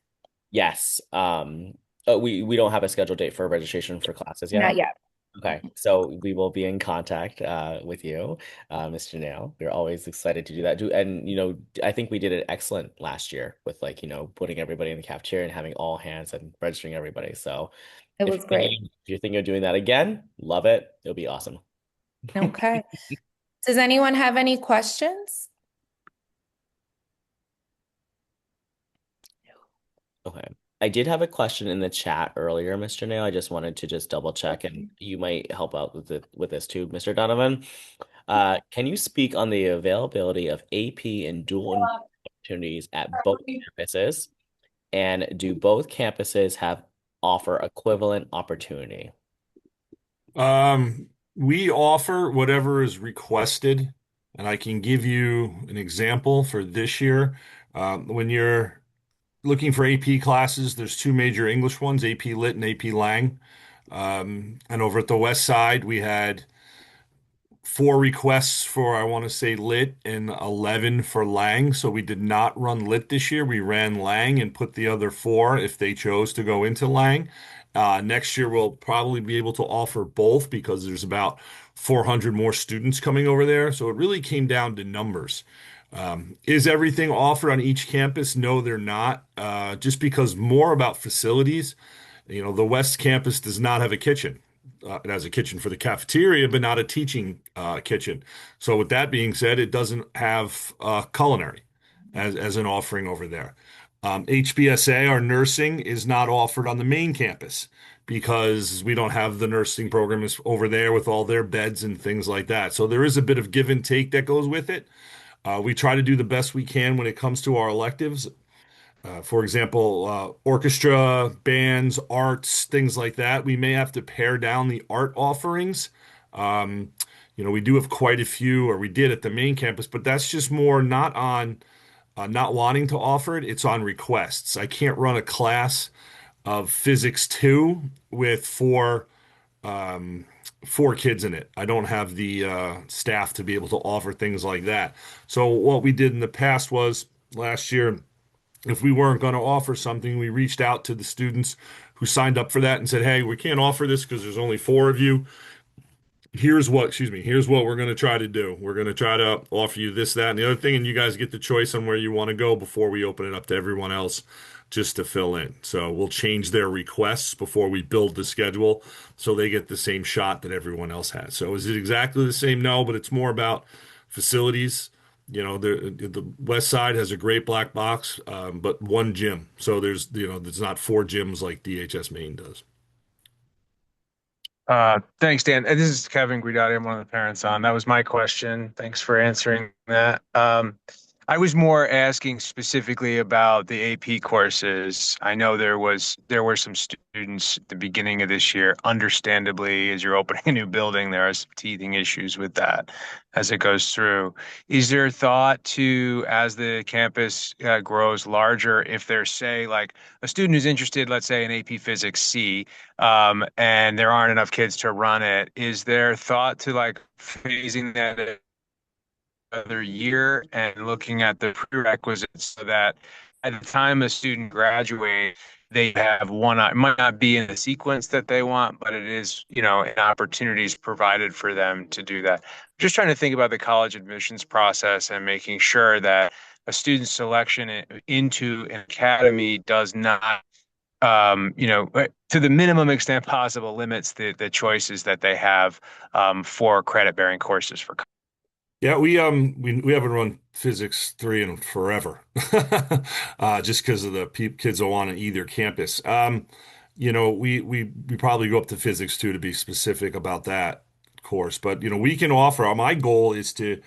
S1: Yes. We don't have a scheduled date for registration for classes yet.
S3: Not yet.
S1: Okay, so we will be in contact with you, Mr. Nail. We're always excited to do that. And I think we did it excellent last year with putting everybody in the cafeteria and having all hands and registering everybody. So
S3: It was great.
S1: if you're thinking of doing that again, love it. It'll be awesome.
S3: Okay. Does anyone have any questions?
S1: Okay. I did have a question in the chat earlier, Mr. Nail. I just wanted to just double check, and you might help out with this too, Mr. Donovan. Can you speak on the availability of AP and dual enrollment opportunities at both campuses? And do both campuses have offer equivalent opportunity?
S4: We offer whatever is requested, and I can give you an example for this year. When you're looking for AP classes, there's two major English ones, AP Lit and AP Lang. And over at the West Side, we had 4 requests for, I want to say, Lit and 11 for Lang. So we did not run Lit this year. We ran Lang and put the other 4 if they chose to go into Lang. Next year, we'll probably be able to offer both because there's about 400 more students coming over there. So it really came down to numbers. Is everything offered on each campus? No, they're not. Just because more about facilities. The West Campus does not have a kitchen. It has a kitchen for the cafeteria, but not a teaching kitchen. So with that being said, it doesn't have culinary as an offering over there. HBSA, our nursing, is not offered on the main campus because we don't have the nursing program is over there with all their beds and things like that. So there is a bit of give and take that goes with it. We try to do the best we can when it comes to our electives. For example, orchestra, bands, arts, things like that. We may have to pare down the art offerings. We do have quite a few, or we did at the main campus, but that's just more not on not wanting to offer it. It's on requests. I can't run a class of physics 2 with four kids in it. I don't have the staff to be able to offer things like that. So what we did in the past was last year, if we weren't going to offer something, we reached out to the students who signed up for that and said, "Hey, we can't offer this because there's only 4 of you. Here's what we're going to try to do. We're going to try to offer you this, that, and the other thing, and you guys get the choice on where you want to go before we open it up to everyone else just to fill in." So we'll change their requests before we build the schedule so they get the same shot that everyone else has. So is it exactly the same? No, but it's more about facilities. The West Side has a great black box, but one gym. So there's not 4 gyms like DHS Maine does.
S6: Thanks, Dan. This is Kevin Guidotti. I'm one of the parents on. That was my question. Thanks for answering that. I was more asking specifically about the AP courses. I know there were some students at the beginning of this year, understandably, as you're opening a new building, there are some teething issues with that as it goes through. Is there thought to, as the campus grows larger, if there's, say, like a student who's interested, let's say, in AP Physics C, and there aren't enough kids to run it, is there thought to like phasing that other year and looking at the prerequisites so that at the time a student graduates, they have one, it might not be in the sequence that they want, but it is, an opportunities provided for them to do that. Just trying to think about the college admissions process and making sure that a student's selection into an academy does not to the minimum extent possible, limits the choices that they have for credit bearing courses for.
S4: Yeah, we haven't run physics 3 in forever, just because of the pe kids that want on either campus. We probably go up to physics 2 to be specific about that course, but we can offer. My goal is to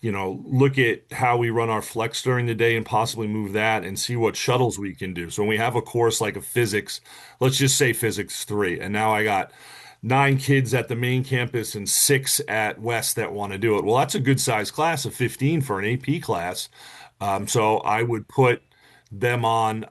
S4: look at how we run our flex during the day and possibly move that and see what shuttles we can do. So when we have a course like a physics, let's just say physics 3, and now I got 9 kids at the main campus and 6 at West that want to do it. Well, that's a good size class of 15 for an AP class. So I would put them on,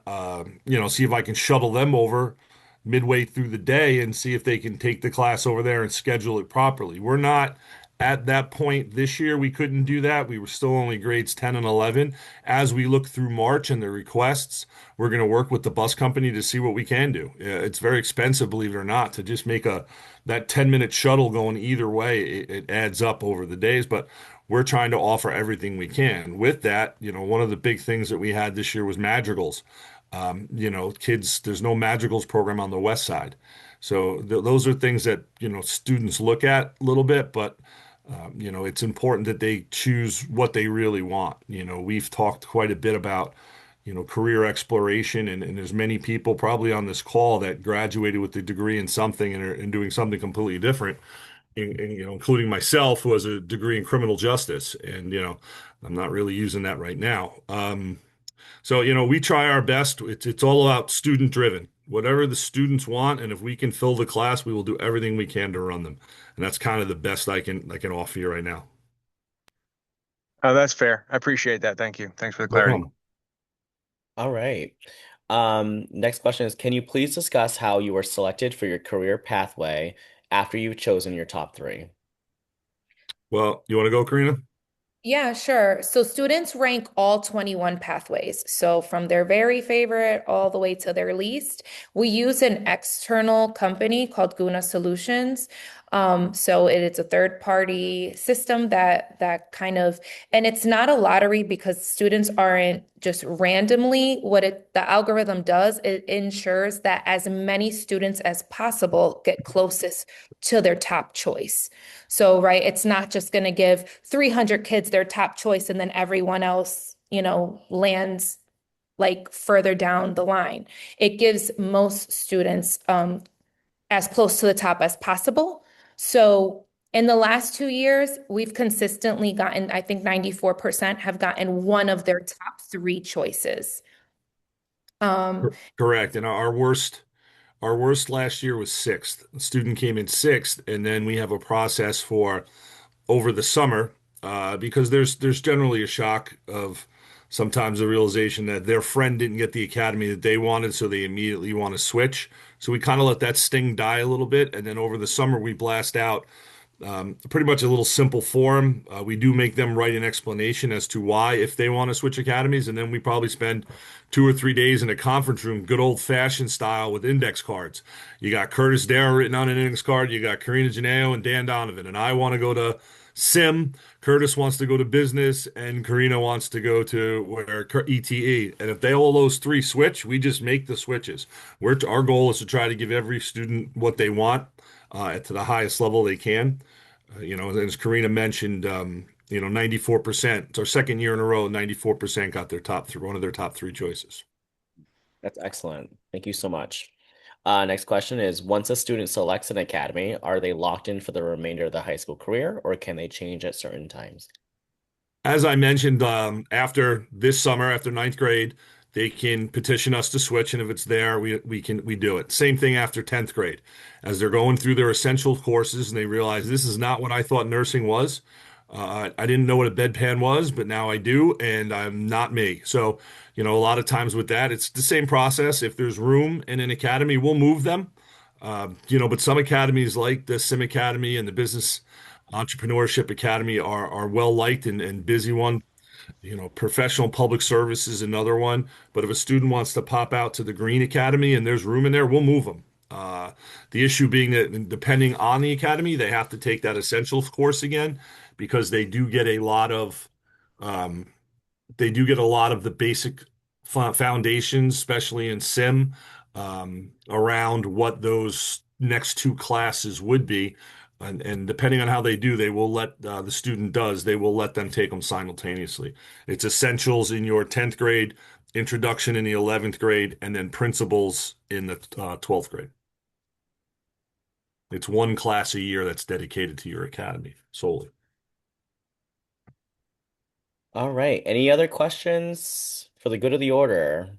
S4: see if I can shuttle them over midway through the day and see if they can take the class over there and schedule it properly. We're not at that point this year. We couldn't do that. We were still only grades 10 and 11. As we look through March and the requests, we're going to work with the bus company to see what we can do. It's very expensive, believe it or not, to just make that 10-minute shuttle going either way. It adds up over the days, but we're trying to offer everything we can. With that, one of the big things that we had this year was madrigals. Kids, there's no madrigals program on the west side. So those are things that, students look at a little bit, but it's important that they choose what they really want. We've talked quite a bit about, career exploration, and there's many people probably on this call that graduated with a degree in something and are doing something completely different, including myself, who has a degree in criminal justice. And, I'm not really using that right now. So, we try our best. It's all about student driven. Whatever the students want, and if we can fill the class, we will do everything we can to run them. And that's kind of the best I can offer you right now.
S6: Oh, that's fair. I appreciate that. Thank you. Thanks for the
S4: No
S6: clarity.
S4: problem.
S1: All right. Next question is, can you please discuss how you were selected for your career pathway after you've chosen your top three?
S4: Well, you want to go, Karina?
S3: Yeah, sure. So students rank all 21 pathways. So from their very favorite all the way to their least. We use an external company called Guna Solutions. So it is a third-party system that kind of, and it's not a lottery because students aren't just randomly. The algorithm does, it ensures that as many students as possible get closest to their top choice. So, right, it's not just going to give 300 kids their top choice and then everyone else, lands like further down the line. It gives most students as close to the top as possible. So in the last 2 years, we've consistently gotten, I think 94% have gotten one of their top three choices.
S4: Correct. And our worst last year was sixth. A student came in sixth, and then we have a process for over the summer, because there's generally a shock of sometimes the realization that their friend didn't get the academy that they wanted, so they immediately want to switch. So we kind of let that sting die a little bit, and then over the summer we blast out pretty much a little simple form. We do make them write an explanation as to why, if they want to switch academies, and then we probably spend 2 or 3 days in a conference room, good old fashioned style, with index cards. You got Curtis Darrow written on an index card. You got Karina Genao and Dan Donovan. And I want to go to Sim. Curtis wants to go to business, and Karina wants to go to where ETE. And if all those three switch, we just make the switches. Our goal is to try to give every student what they want to the highest level they can. As Karina mentioned, 94%. It's our second year in a row, 94% got one of their top three choices.
S1: That's excellent. Thank you so much. Next question is, once a student selects an academy, are they locked in for the remainder of the high school career, or can they change at certain times?
S4: As I mentioned, after this summer, after ninth grade, they can petition us to switch, and if it's there, we do it. Same thing after 10th grade, as they're going through their essential courses and they realize this is not what I thought nursing was. I didn't know what a bedpan was, but now I do, and I'm not me. So, a lot of times with that, it's the same process. If there's room in an academy, we'll move them. But some academies like the Sim Academy and the Business Entrepreneurship Academy are well liked and busy one. Professional public service is another one. But if a student wants to pop out to the Green Academy and there's room in there, we'll move them. The issue being that depending on the academy, they have to take that essentials course again because um, they do get a lot of the basic foundations, especially in sim, around what those next two classes would be. And depending on how they do, they will they will let them take them simultaneously. It's essentials in your 10th grade, introduction in the 11th grade, and then principles in the 12th grade. It's one class a year that's dedicated to your academy solely.
S1: All right. Any other questions for the good of the order?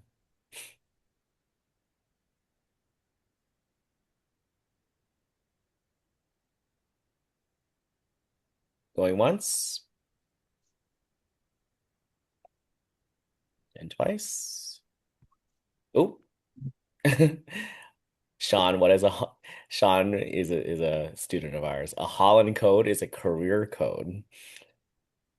S1: Going once and twice. Oh, Sean, Sean is a student of ours. A Holland code is a career code.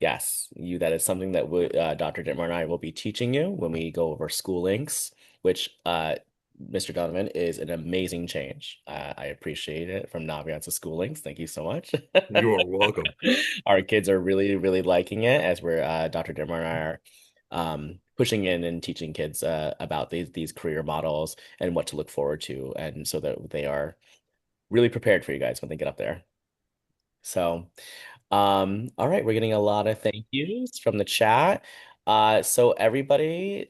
S1: Yes, that is something that Dr. Ditmer and I will be teaching you when we go over school links, which Mr. Donovan is an amazing change. I appreciate it from Naviance to school links. Thank you so much.
S4: You are welcome.
S1: Our kids are really, really liking it as we're Dr. Ditmer and I are pushing in and teaching kids about these career models and what to look forward to, and so that they are really prepared for you guys when they get up there. So. All right, we're getting a lot of thank yous from the chat. So everybody,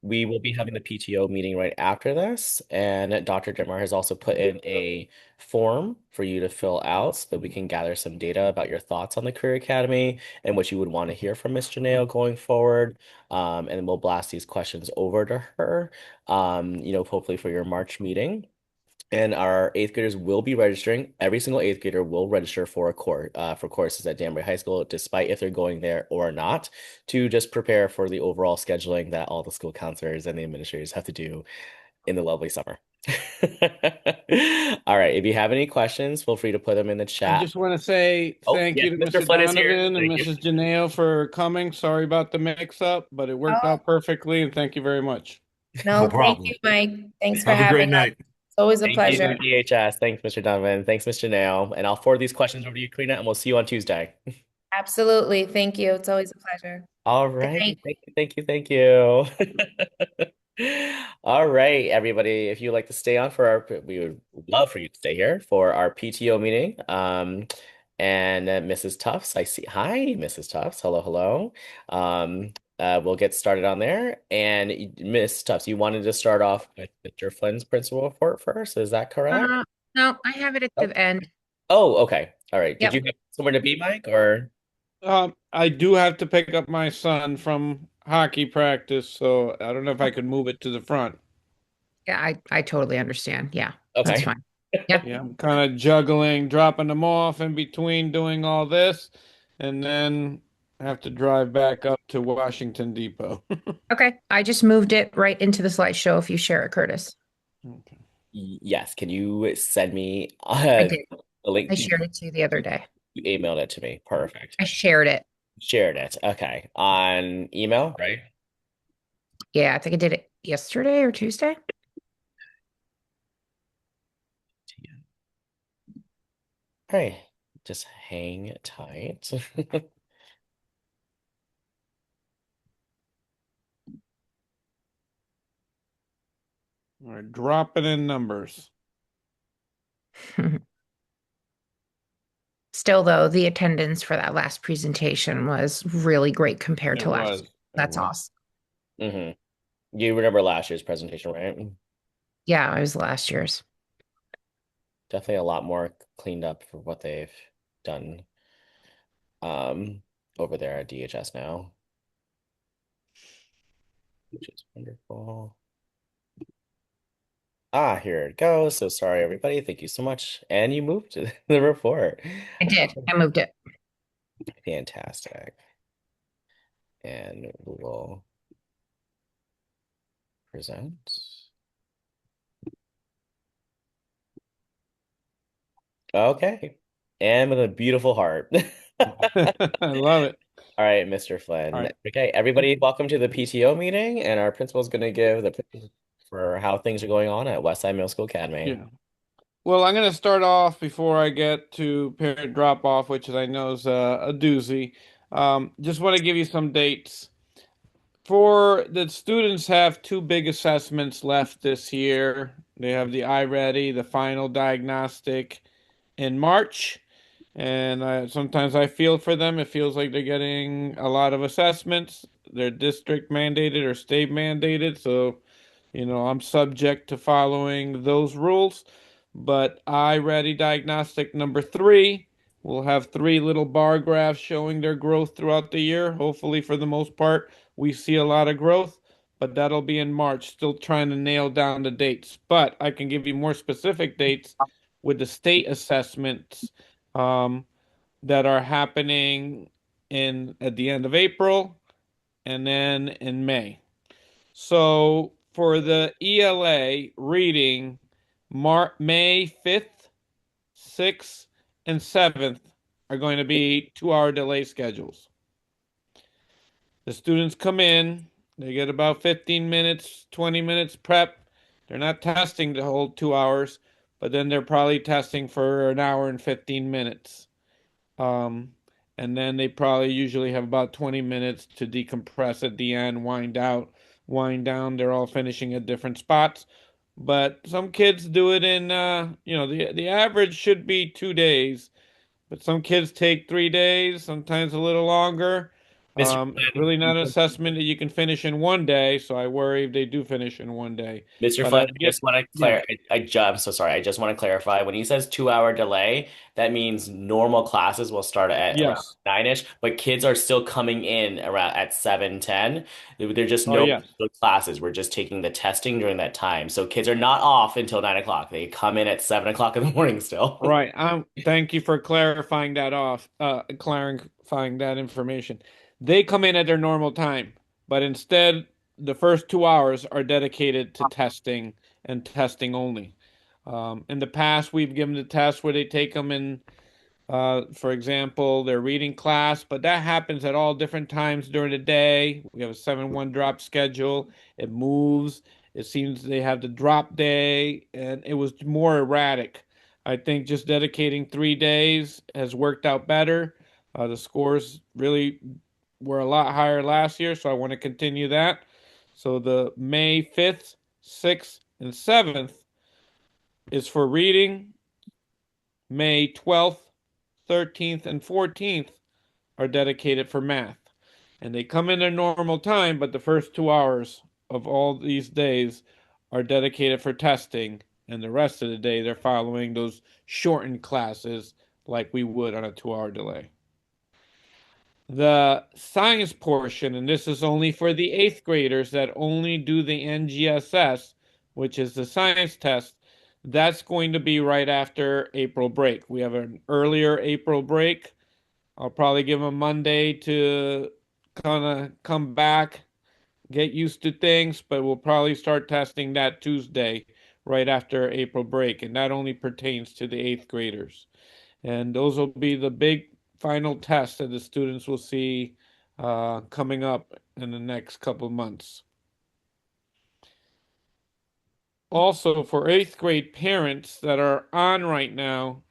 S1: we will be having the PTO meeting right after this, and Dr. Dimmer has also put in a form for you to fill out so that we can gather some data about your thoughts on the Career Academy and what you would want to hear from Ms. Genao going forward. And then we'll blast these questions over to her, hopefully for your March meeting. And our eighth graders will be registering. Every single eighth grader will register for a course for courses at Danbury High School, despite if they're going there or not, to just prepare for the overall scheduling that all the school counselors and the administrators have to do in the lovely summer. All right. If you have any questions, feel free to put them in the
S5: I
S1: chat.
S5: just want to say
S1: Oh,
S5: thank
S1: yes,
S5: you to
S1: Mr.
S5: Mr.
S1: Flynn is here.
S5: Donovan and
S1: Thank you.
S5: Mrs. Genao for coming. Sorry about the mix-up, but it worked
S3: Oh,
S5: out perfectly, and thank you very much.
S4: No
S3: no, thank
S4: problem.
S3: you, Mike. Thanks for
S4: Have a great
S3: having us.
S4: night.
S3: It's always a
S1: Thank you,
S3: pleasure.
S1: DHS. Thanks, Mr. Donovan. Thanks, Mr. Nail. And I'll forward these questions over to you, Karina, and we'll see you on Tuesday.
S3: Absolutely. Thank you. It's always a pleasure.
S1: All
S3: Good
S1: right.
S3: night.
S1: Thank you. Thank you. All right, everybody. If you'd like to stay on we would love for you to stay here for our PTO meeting. And Mrs. Tufts, I see. Hi, Mrs. Tufts. Hello, hello. We'll get started on there. And Miss Tufts, you wanted to start off with Mr. Flynn's principal report first. Is that correct?
S7: No, I have it at
S1: Oh,
S7: the end.
S1: oh, okay. All right. Did
S7: Yep.
S1: you have somewhere to be, Mike, or?
S5: I do have to pick up my son from hockey practice, so I don't know if I could move it to the front.
S7: Yeah, I totally understand. Yeah, that's
S1: Okay.
S7: fine. Yeah.
S5: Yeah, I'm kind of juggling, dropping them off in between doing all this, and then I have to drive back up to Washington Depot.
S7: Okay. I just moved it right into the slideshow if you share it, Curtis.
S5: Okay.
S1: Yes. Can you send me
S7: I did.
S1: the link?
S7: I shared it to you the other day.
S1: You emailed it to me. Perfect.
S7: I shared it.
S1: Shared it. Okay. On email, right?
S7: Yeah, I think I did it yesterday or Tuesday.
S1: All right. Just hang tight.
S5: All right, dropping in numbers.
S7: Still, though, the attendance for that last presentation was really great compared to last. That's awesome.
S1: You remember last year's presentation, right?
S7: Yeah, it was last year's.
S1: Definitely a lot more cleaned up for what they've done. over there at DHS now, which is wonderful. Ah, here it goes. So sorry, everybody. Thank you so much. And you moved to the report.
S7: I did. I moved it.
S1: Fantastic. And we will present. Okay. And with a beautiful heart.
S5: I love it.
S1: All right, Mr. Flynn.
S5: All right.
S1: Okay, everybody, welcome to the PTO meeting, and our principal is going to give the for how things are going on at Westside Middle School Academy.
S5: Yeah. Well, I'm going to start off before I get to parent drop off, which I know is a doozy. Just want to give you some dates. For the students have two big assessments left this year. They have the iReady, the final diagnostic in March. And sometimes I feel for them. It feels like they're getting a lot of assessments. They're district mandated or state mandated. So, I'm subject to following those rules. But iReady diagnostic number 3 will have 3 little bar graphs showing their growth throughout the year. Hopefully, for the most part, we see a lot of growth, but that'll be in March. Still trying to nail down the dates. But I can give you more specific dates with the state assessments that are happening in at the end of April and then in May. So for the ELA reading, May 5th, 6th, and 7th are going to be 2-hour delay schedules. The students come in, they get about 15 minutes, 20 minutes prep. They're not testing the whole 2 hours, but then they're probably testing for an hour and 15 minutes. Um, and then they probably usually have about 20 minutes to decompress at the end, wind out, wind down. They're all finishing at different spots. But some kids do it in, the average should be 2 days, but some kids take 3 days, sometimes a little longer.
S1: Mr.
S5: It's
S1: Flynn,
S5: really not an assessment that you can finish in one day, so I worry if they do finish in one day.
S1: Mr.
S5: But
S1: Flynn,
S5: I
S1: I
S5: get,
S1: just want to
S5: yeah,
S1: I'm so sorry. I just want to clarify. When he says 2-hour delay, that means normal classes will start at around
S5: yes.
S1: 9-ish, but kids are still coming in around at 7:10. They're just
S5: Oh,
S1: no
S5: yes.
S1: classes. We're just taking the testing during that time. So kids are not off until 9 o'clock. They come in at 7 o'clock in the morning still.
S5: Right. Thank you for clarifying that information. They come in at their normal time, but instead the first 2 hours are dedicated to testing and testing only. In the past, we've given the tests where they take them in, for example, their reading class, but that happens at all different times during the day. We have a 7-1 drop schedule. It moves. It seems they have the drop day, and it was more erratic. I think just dedicating 3 days has worked out better. The scores really were a lot higher last year, so I want to continue that. So the May 5th, 6th, and 7th is for reading. May 12th, 13th, and 14th are dedicated for math. And they come in their normal time, but the first 2 hours of all these days are dedicated for testing. And the rest of the day, they're following those shortened classes like we would on a 2-hour delay. The science portion, and this is only for the eighth graders that only do the NGSS, which is the science test, that's going to be right after April break. We have an earlier April break. I'll probably give them Monday to kind of come back, get used to things, but we'll probably start testing that Tuesday right after April break. And that only pertains to the eighth graders. And those will be the big final tests that the students will see coming up in the next couple of months. Also, for eighth grade parents that are on right now,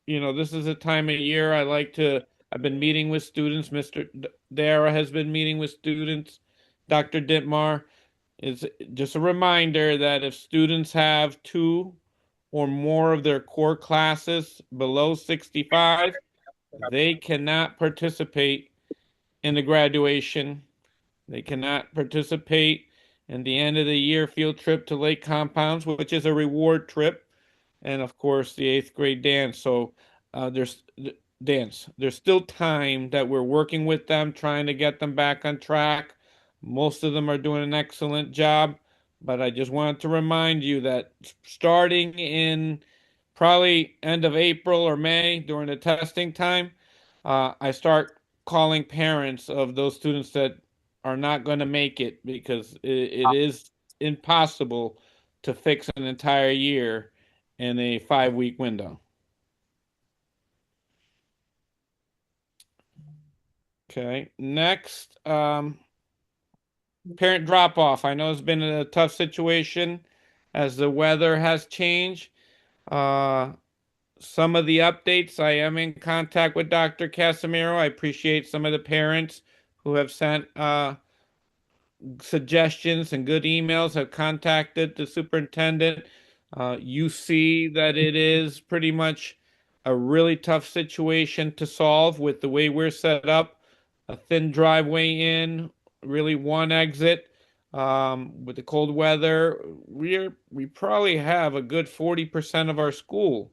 S5: this is a time of year I've been meeting with students. Mr. Dara has been meeting with students. Dr. Ditmar is just a reminder that if students have 2 or more of their core classes below 65, they cannot participate in the graduation. They cannot participate in the end of the year field trip to Lake Compounds, which is a reward trip, and of course the eighth grade dance. So there's dance. There's still time that we're working with them, trying to get them back on track. Most of them are doing an excellent job, but I just wanted to remind you that starting in probably end of April or May during the testing time, I start calling parents of those students that are not going to make it because it is impossible to fix an entire year in a 5-week window. Okay, next, parent drop off. I know it's been a tough situation as the weather has changed. Uh, some of the updates, I am in contact with Dr. Casimiro. I appreciate some of the parents who have sent suggestions and good emails, have contacted the superintendent. You see that it is pretty much a really tough situation to solve with the way we're set up. A thin driveway in, really one exit. With the cold weather, we probably have a good 40% of our school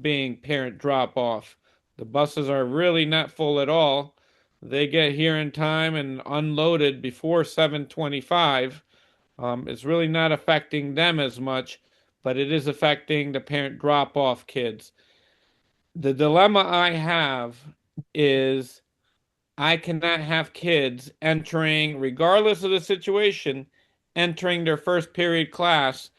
S5: being parent drop off. The buses are really not full at all. They get here in time and unloaded before 7:25. It's really not affecting them as much, but it is affecting the parent drop-off kids. The dilemma I have is I cannot have kids entering, regardless of the situation, entering their first period class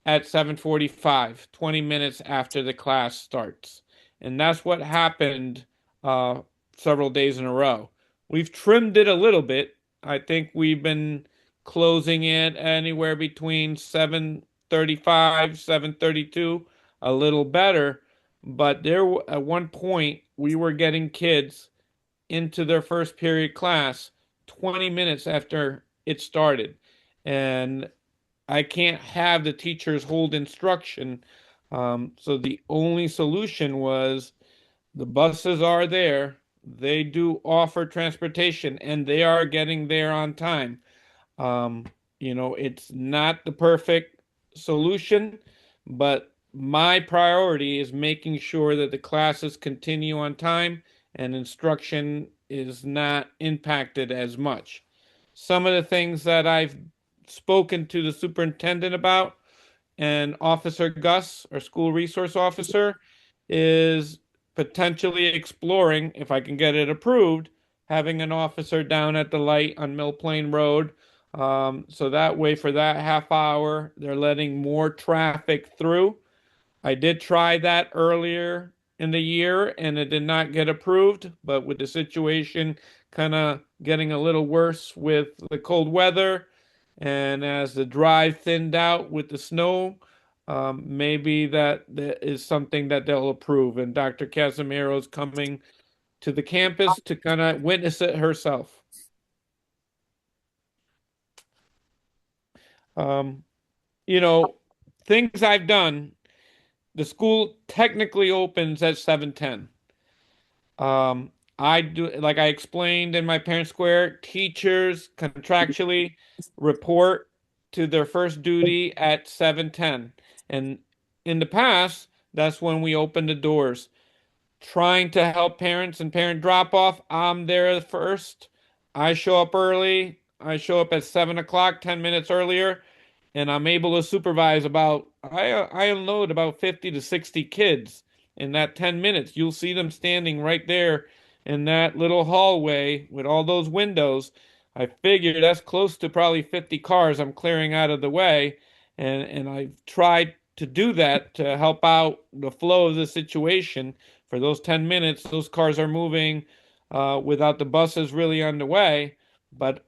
S5: at 7:45, 20 minutes after the class starts. And that's what happened uh, several days in a row. We've trimmed it a little bit. I think we've been closing it anywhere between 7:35, 7:32, a little better. But there, at one point, we were getting kids into their first period class 20 minutes after it started. And I can't have the teachers hold instruction. So the only solution was the buses are there. They do offer transportation and they are getting there on time. Um, it's not the perfect solution, but my priority is making sure that the classes continue on time and instruction is not impacted as much. Some of the things that I've spoken to the superintendent about and Officer Gus, our school resource officer, is potentially exploring, if I can get it approved, having an officer down at the light on Mill Plain Road. So that way, for that half hour, they're letting more traffic through. I did try that earlier in the year and it did not get approved, but with the situation kind of getting a little worse with the cold weather and as the drive thinned out with the snow, maybe that is something that they'll approve. And Dr. Casimiro is coming to the campus to kind of witness it herself. Um, things I've done. The school technically opens at 7:10. I do, like I explained in my parent square, teachers contractually report to their first duty at 7:10. And in the past, that's when we open the doors. Trying to help parents and parent drop off, I'm there first. I show up early. I show up at 7 o'clock, 10 minutes earlier, and I'm able to supervise I unload about 50 to 60 kids in that 10 minutes. You'll see them standing right there in that little hallway with all those windows. I figure that's close to probably 50 cars I'm clearing out of the way, and I've tried to do that to help out the flow of the situation. For those 10 minutes, those cars are moving without the buses really on the way, but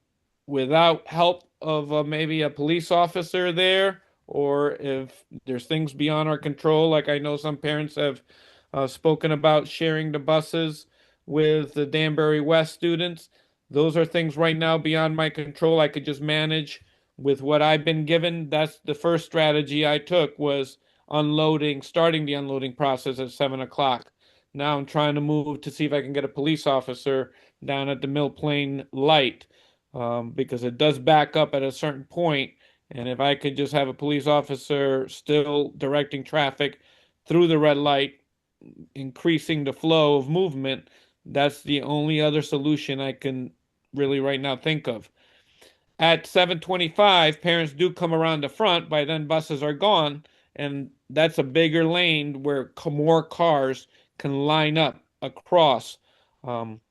S5: without help of maybe a police officer there, or if there's things beyond our control, like I know some parents have spoken about sharing the buses with the Danbury West students. Those are things right now beyond my control. I could just manage with what I've been given. That's the first strategy I took was starting the unloading process at 7 o'clock. Now I'm trying to move to see if I can get a police officer down at the Mill Plain light because it does back up at a certain point. And if I could just have a police officer still directing traffic through the red light, increasing the flow of movement, that's the only other solution I can really right now think of. At 7:25, parents do come around the front. By then, buses are gone, and that's a bigger lane where more cars can line up across. Um,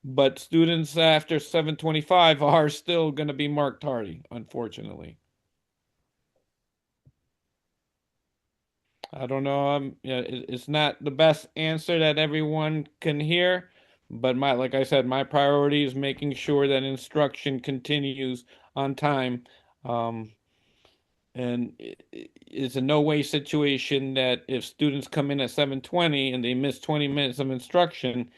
S5: but students after 7:25 are still going to be marked tardy, unfortunately. I don't know. Yeah, it's not the best answer that everyone can hear, but like I said, my priority is making sure that instruction continues on time. Um, and it's a no-way situation that if students come in at 7:20 and they miss 20 minutes of instruction,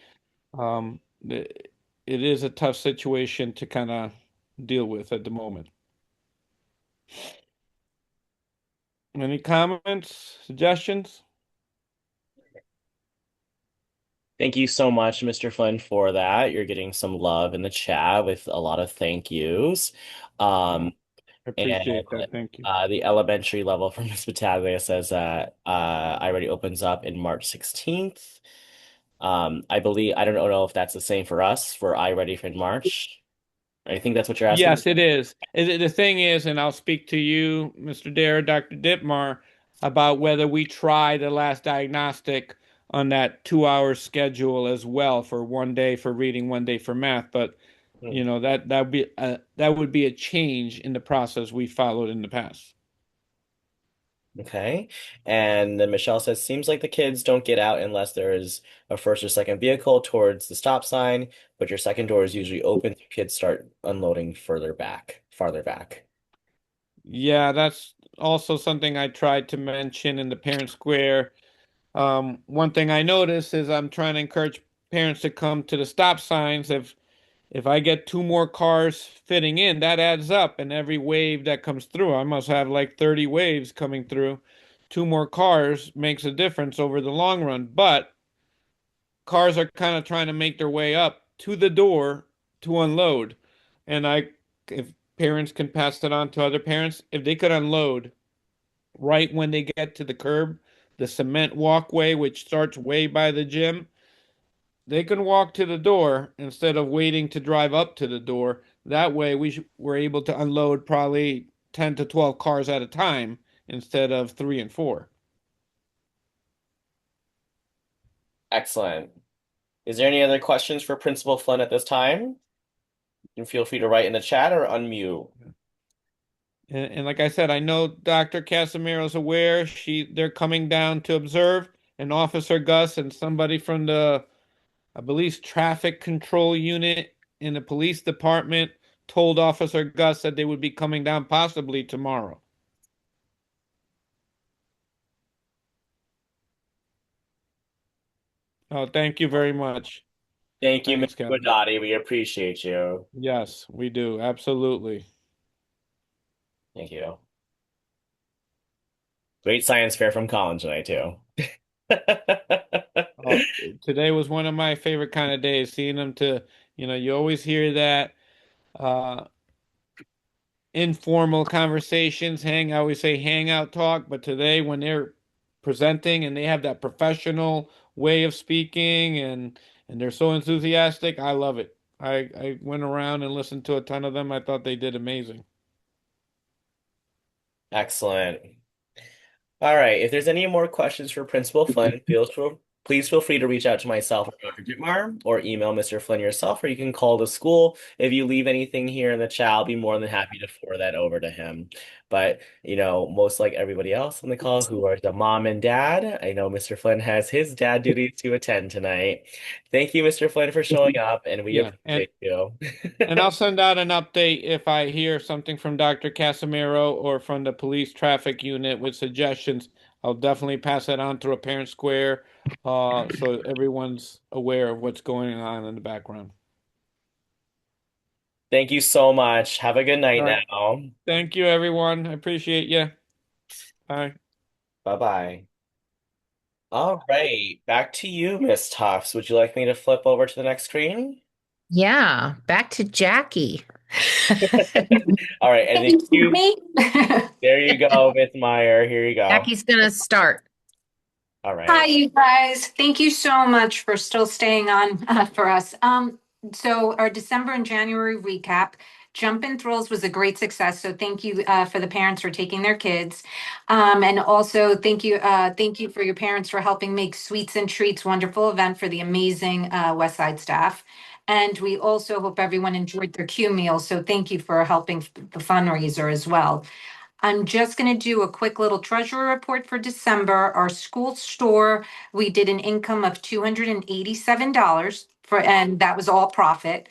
S5: it is a tough situation to kind of deal with at the moment. Any comments, suggestions?
S1: Thank you so much, Mr. Flynn, for that. You're getting some love in the chat with a lot of thank yous.
S5: I
S1: Um, and
S5: appreciate that. Thank you.
S1: the elementary level from Miss Battaglia says that already opens up in March 16th. I believe, I don't know if that's the same for us for I Ready for March. I think that's what you're asking.
S5: Yes, it is. The thing is, and I'll speak to you, Mr. Dare, Dr. Ditmar, about whether we try the last diagnostic on that 2 hour schedule as well for one day for reading, one day for math. But
S1: Hmm.
S5: that would be a change in the process we followed in the past.
S1: Okay. And then Michelle says, seems like the kids don't get out unless there is a first or second vehicle towards the stop sign, but your second door is usually open. So kids start unloading farther back.
S5: Yeah, that's also something I tried to mention in the parent square. One thing I notice is I'm trying to encourage parents to come to the stop signs. If I get two more cars fitting in, that adds up, and every wave that comes through, I must have like 30 waves coming through. Two more cars makes a difference over the long run, but cars are kind of trying to make their way up to the door to unload. And if parents can pass that on to other parents, if they could unload right when they get to the curb, the cement walkway, which starts way by the gym, they can walk to the door instead of waiting to drive up to the door. That way, we're able to unload probably 10 to 12 cars at a time instead of three and four.
S1: Excellent. Is there any other questions for Principal Flynn at this time? You can feel free to write in the chat or unmute.
S5: And like I said, I know Dr. Casimiro's aware. They're coming down to observe, and Officer Gus and somebody from I believe, traffic control unit in the police department told Officer Gus that they would be coming down possibly tomorrow. Oh, thank you very much.
S1: Thank you,
S5: Thanks,
S1: Mr.
S5: Kevin.
S1: Guadotti. We appreciate you.
S5: Yes, we do. Absolutely.
S1: Thank you. Great science fair from Colin tonight, too.
S5: Oh, today was one of my favorite kind of days, seeing them you always hear that uh, informal conversations, I always say hangout talk, but today when they're presenting and they have that professional way of speaking and they're so enthusiastic, I love it. I went around and listened to a ton of them. I thought they did amazing.
S1: Excellent. All right. If there's any more questions for Principal Flynn, please feel free to reach out to myself or Dr. Dittmar or email Mr. Flynn yourself, or you can call the school. If you leave anything here in the chat, I'll be more than happy to forward that over to him. But, most like everybody else on the call who are the mom and dad, I know Mr. Flynn has his dad duties to attend tonight. Thank you, Mr. Flynn, for showing up, and we
S5: Yeah, and
S1: appreciate you.
S5: and I'll send out an update if I hear something from Dr. Casimiro or from the police traffic unit with suggestions. I'll definitely pass that on through a parent square, so everyone's aware of what's going on in the background.
S1: Thank you so much. Have a good night
S5: All right.
S1: now.
S5: Thank you, everyone. I appreciate you. Bye.
S1: Bye-bye. All right, back to you, Miss Tufts. Would you like me to flip over to the next screen?
S7: Yeah, back to Jackie.
S1: All right, and then there you go, Miss Meyer. Here you go.
S7: Jackie's gonna start.
S1: All
S8: Hi,
S1: right.
S8: you guys. Thank you so much for still staying on for us. So our December and January recap. Jump and Thrills was a great success. So thank you for the parents for taking their kids, and also thank you for your parents for helping make Sweets and Treats wonderful event for the amazing West Side staff. And we also hope everyone enjoyed their Q meal. So thank you for helping the fundraiser as well. I'm just going to do a quick little treasurer report for December. Our school store, we did an income of $287 and that was all profit.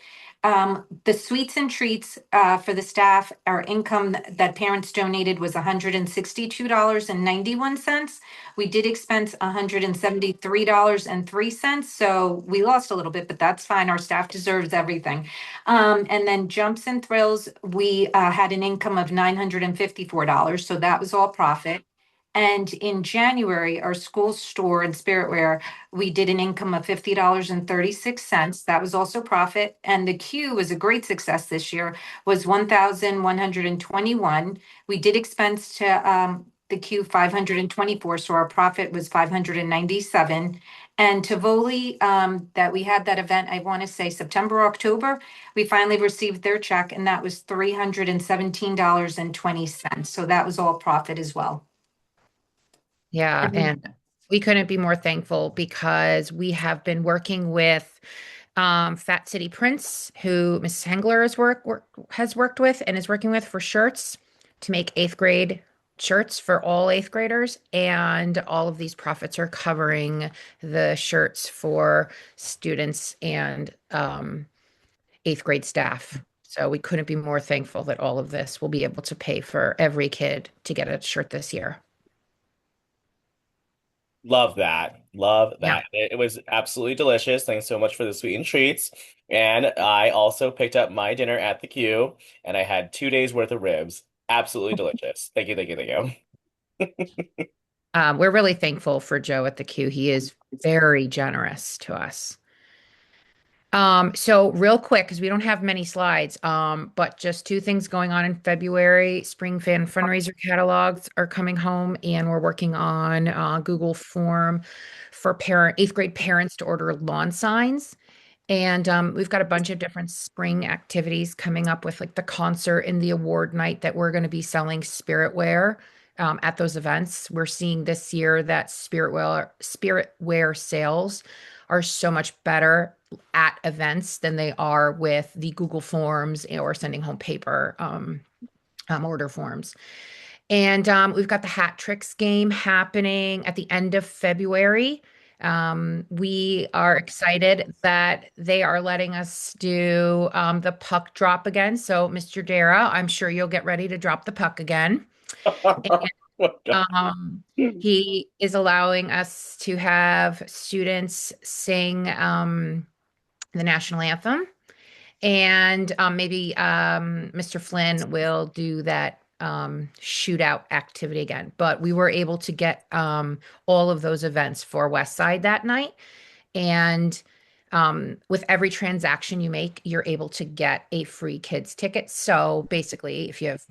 S8: The sweets and treats for the staff, our income that parents donated was $162.91. We did expense $173.03. So we lost a little bit, but that's fine. Our staff deserves everything. And then Jumps and Thrills, we had an income of $954, so that was all profit. And in January, our school store and Spiritware, we did an income of $50.36. That was also profit. And the queue was a great success this year, was 1,121. We did expense to the queue 524, so our profit was 597. And Tivoli, that we had that event, I want to say September, October, we finally received their check, and that was $317.20. So that was all profit as well.
S7: Yeah, and we couldn't be more thankful because we have been working with Fat City Prince, who Mrs. Hengler has worked with and is working with for shirts to make eighth grade shirts for all eighth graders. And all of these profits are covering the shirts for students and eighth grade staff. So we couldn't be more thankful that all of this will be able to pay for every kid to get a shirt this year.
S1: Love that. Love
S7: Yeah.
S1: that. It was absolutely delicious. Thanks so much for the sweet and treats. And I also picked up my dinner at the Q, and I had 2 days worth of ribs. Absolutely delicious. Thank you, thank you, thank you.
S7: We're really thankful for Joe at the Q. He is very generous to us. So real quick, because we don't have many slides, but just two things going on in February. Spring Fan fundraiser catalogs are coming home, and we're working on Google form for eighth grade parents to order lawn signs. And we've got a bunch of different spring activities coming up with like the concert and the award night that we're going to be selling spiritware at those events. We're seeing this year that spiritware sales are so much better at events than they are with the Google Forms or sending home paper order forms. And we've got the Hat Tricks game happening at the end of February. We are excited that they are letting us do the puck drop again. So, Mr. Dara, I'm sure you'll get ready to drop the puck again.
S1: Oh my God.
S7: He is allowing us to have students sing the national anthem. And maybe Mr. Flynn will do that shootout activity again. But we were able to get all of those events for West Side that night. And with every transaction you make, you're able to get a free kids ticket. So basically, if you have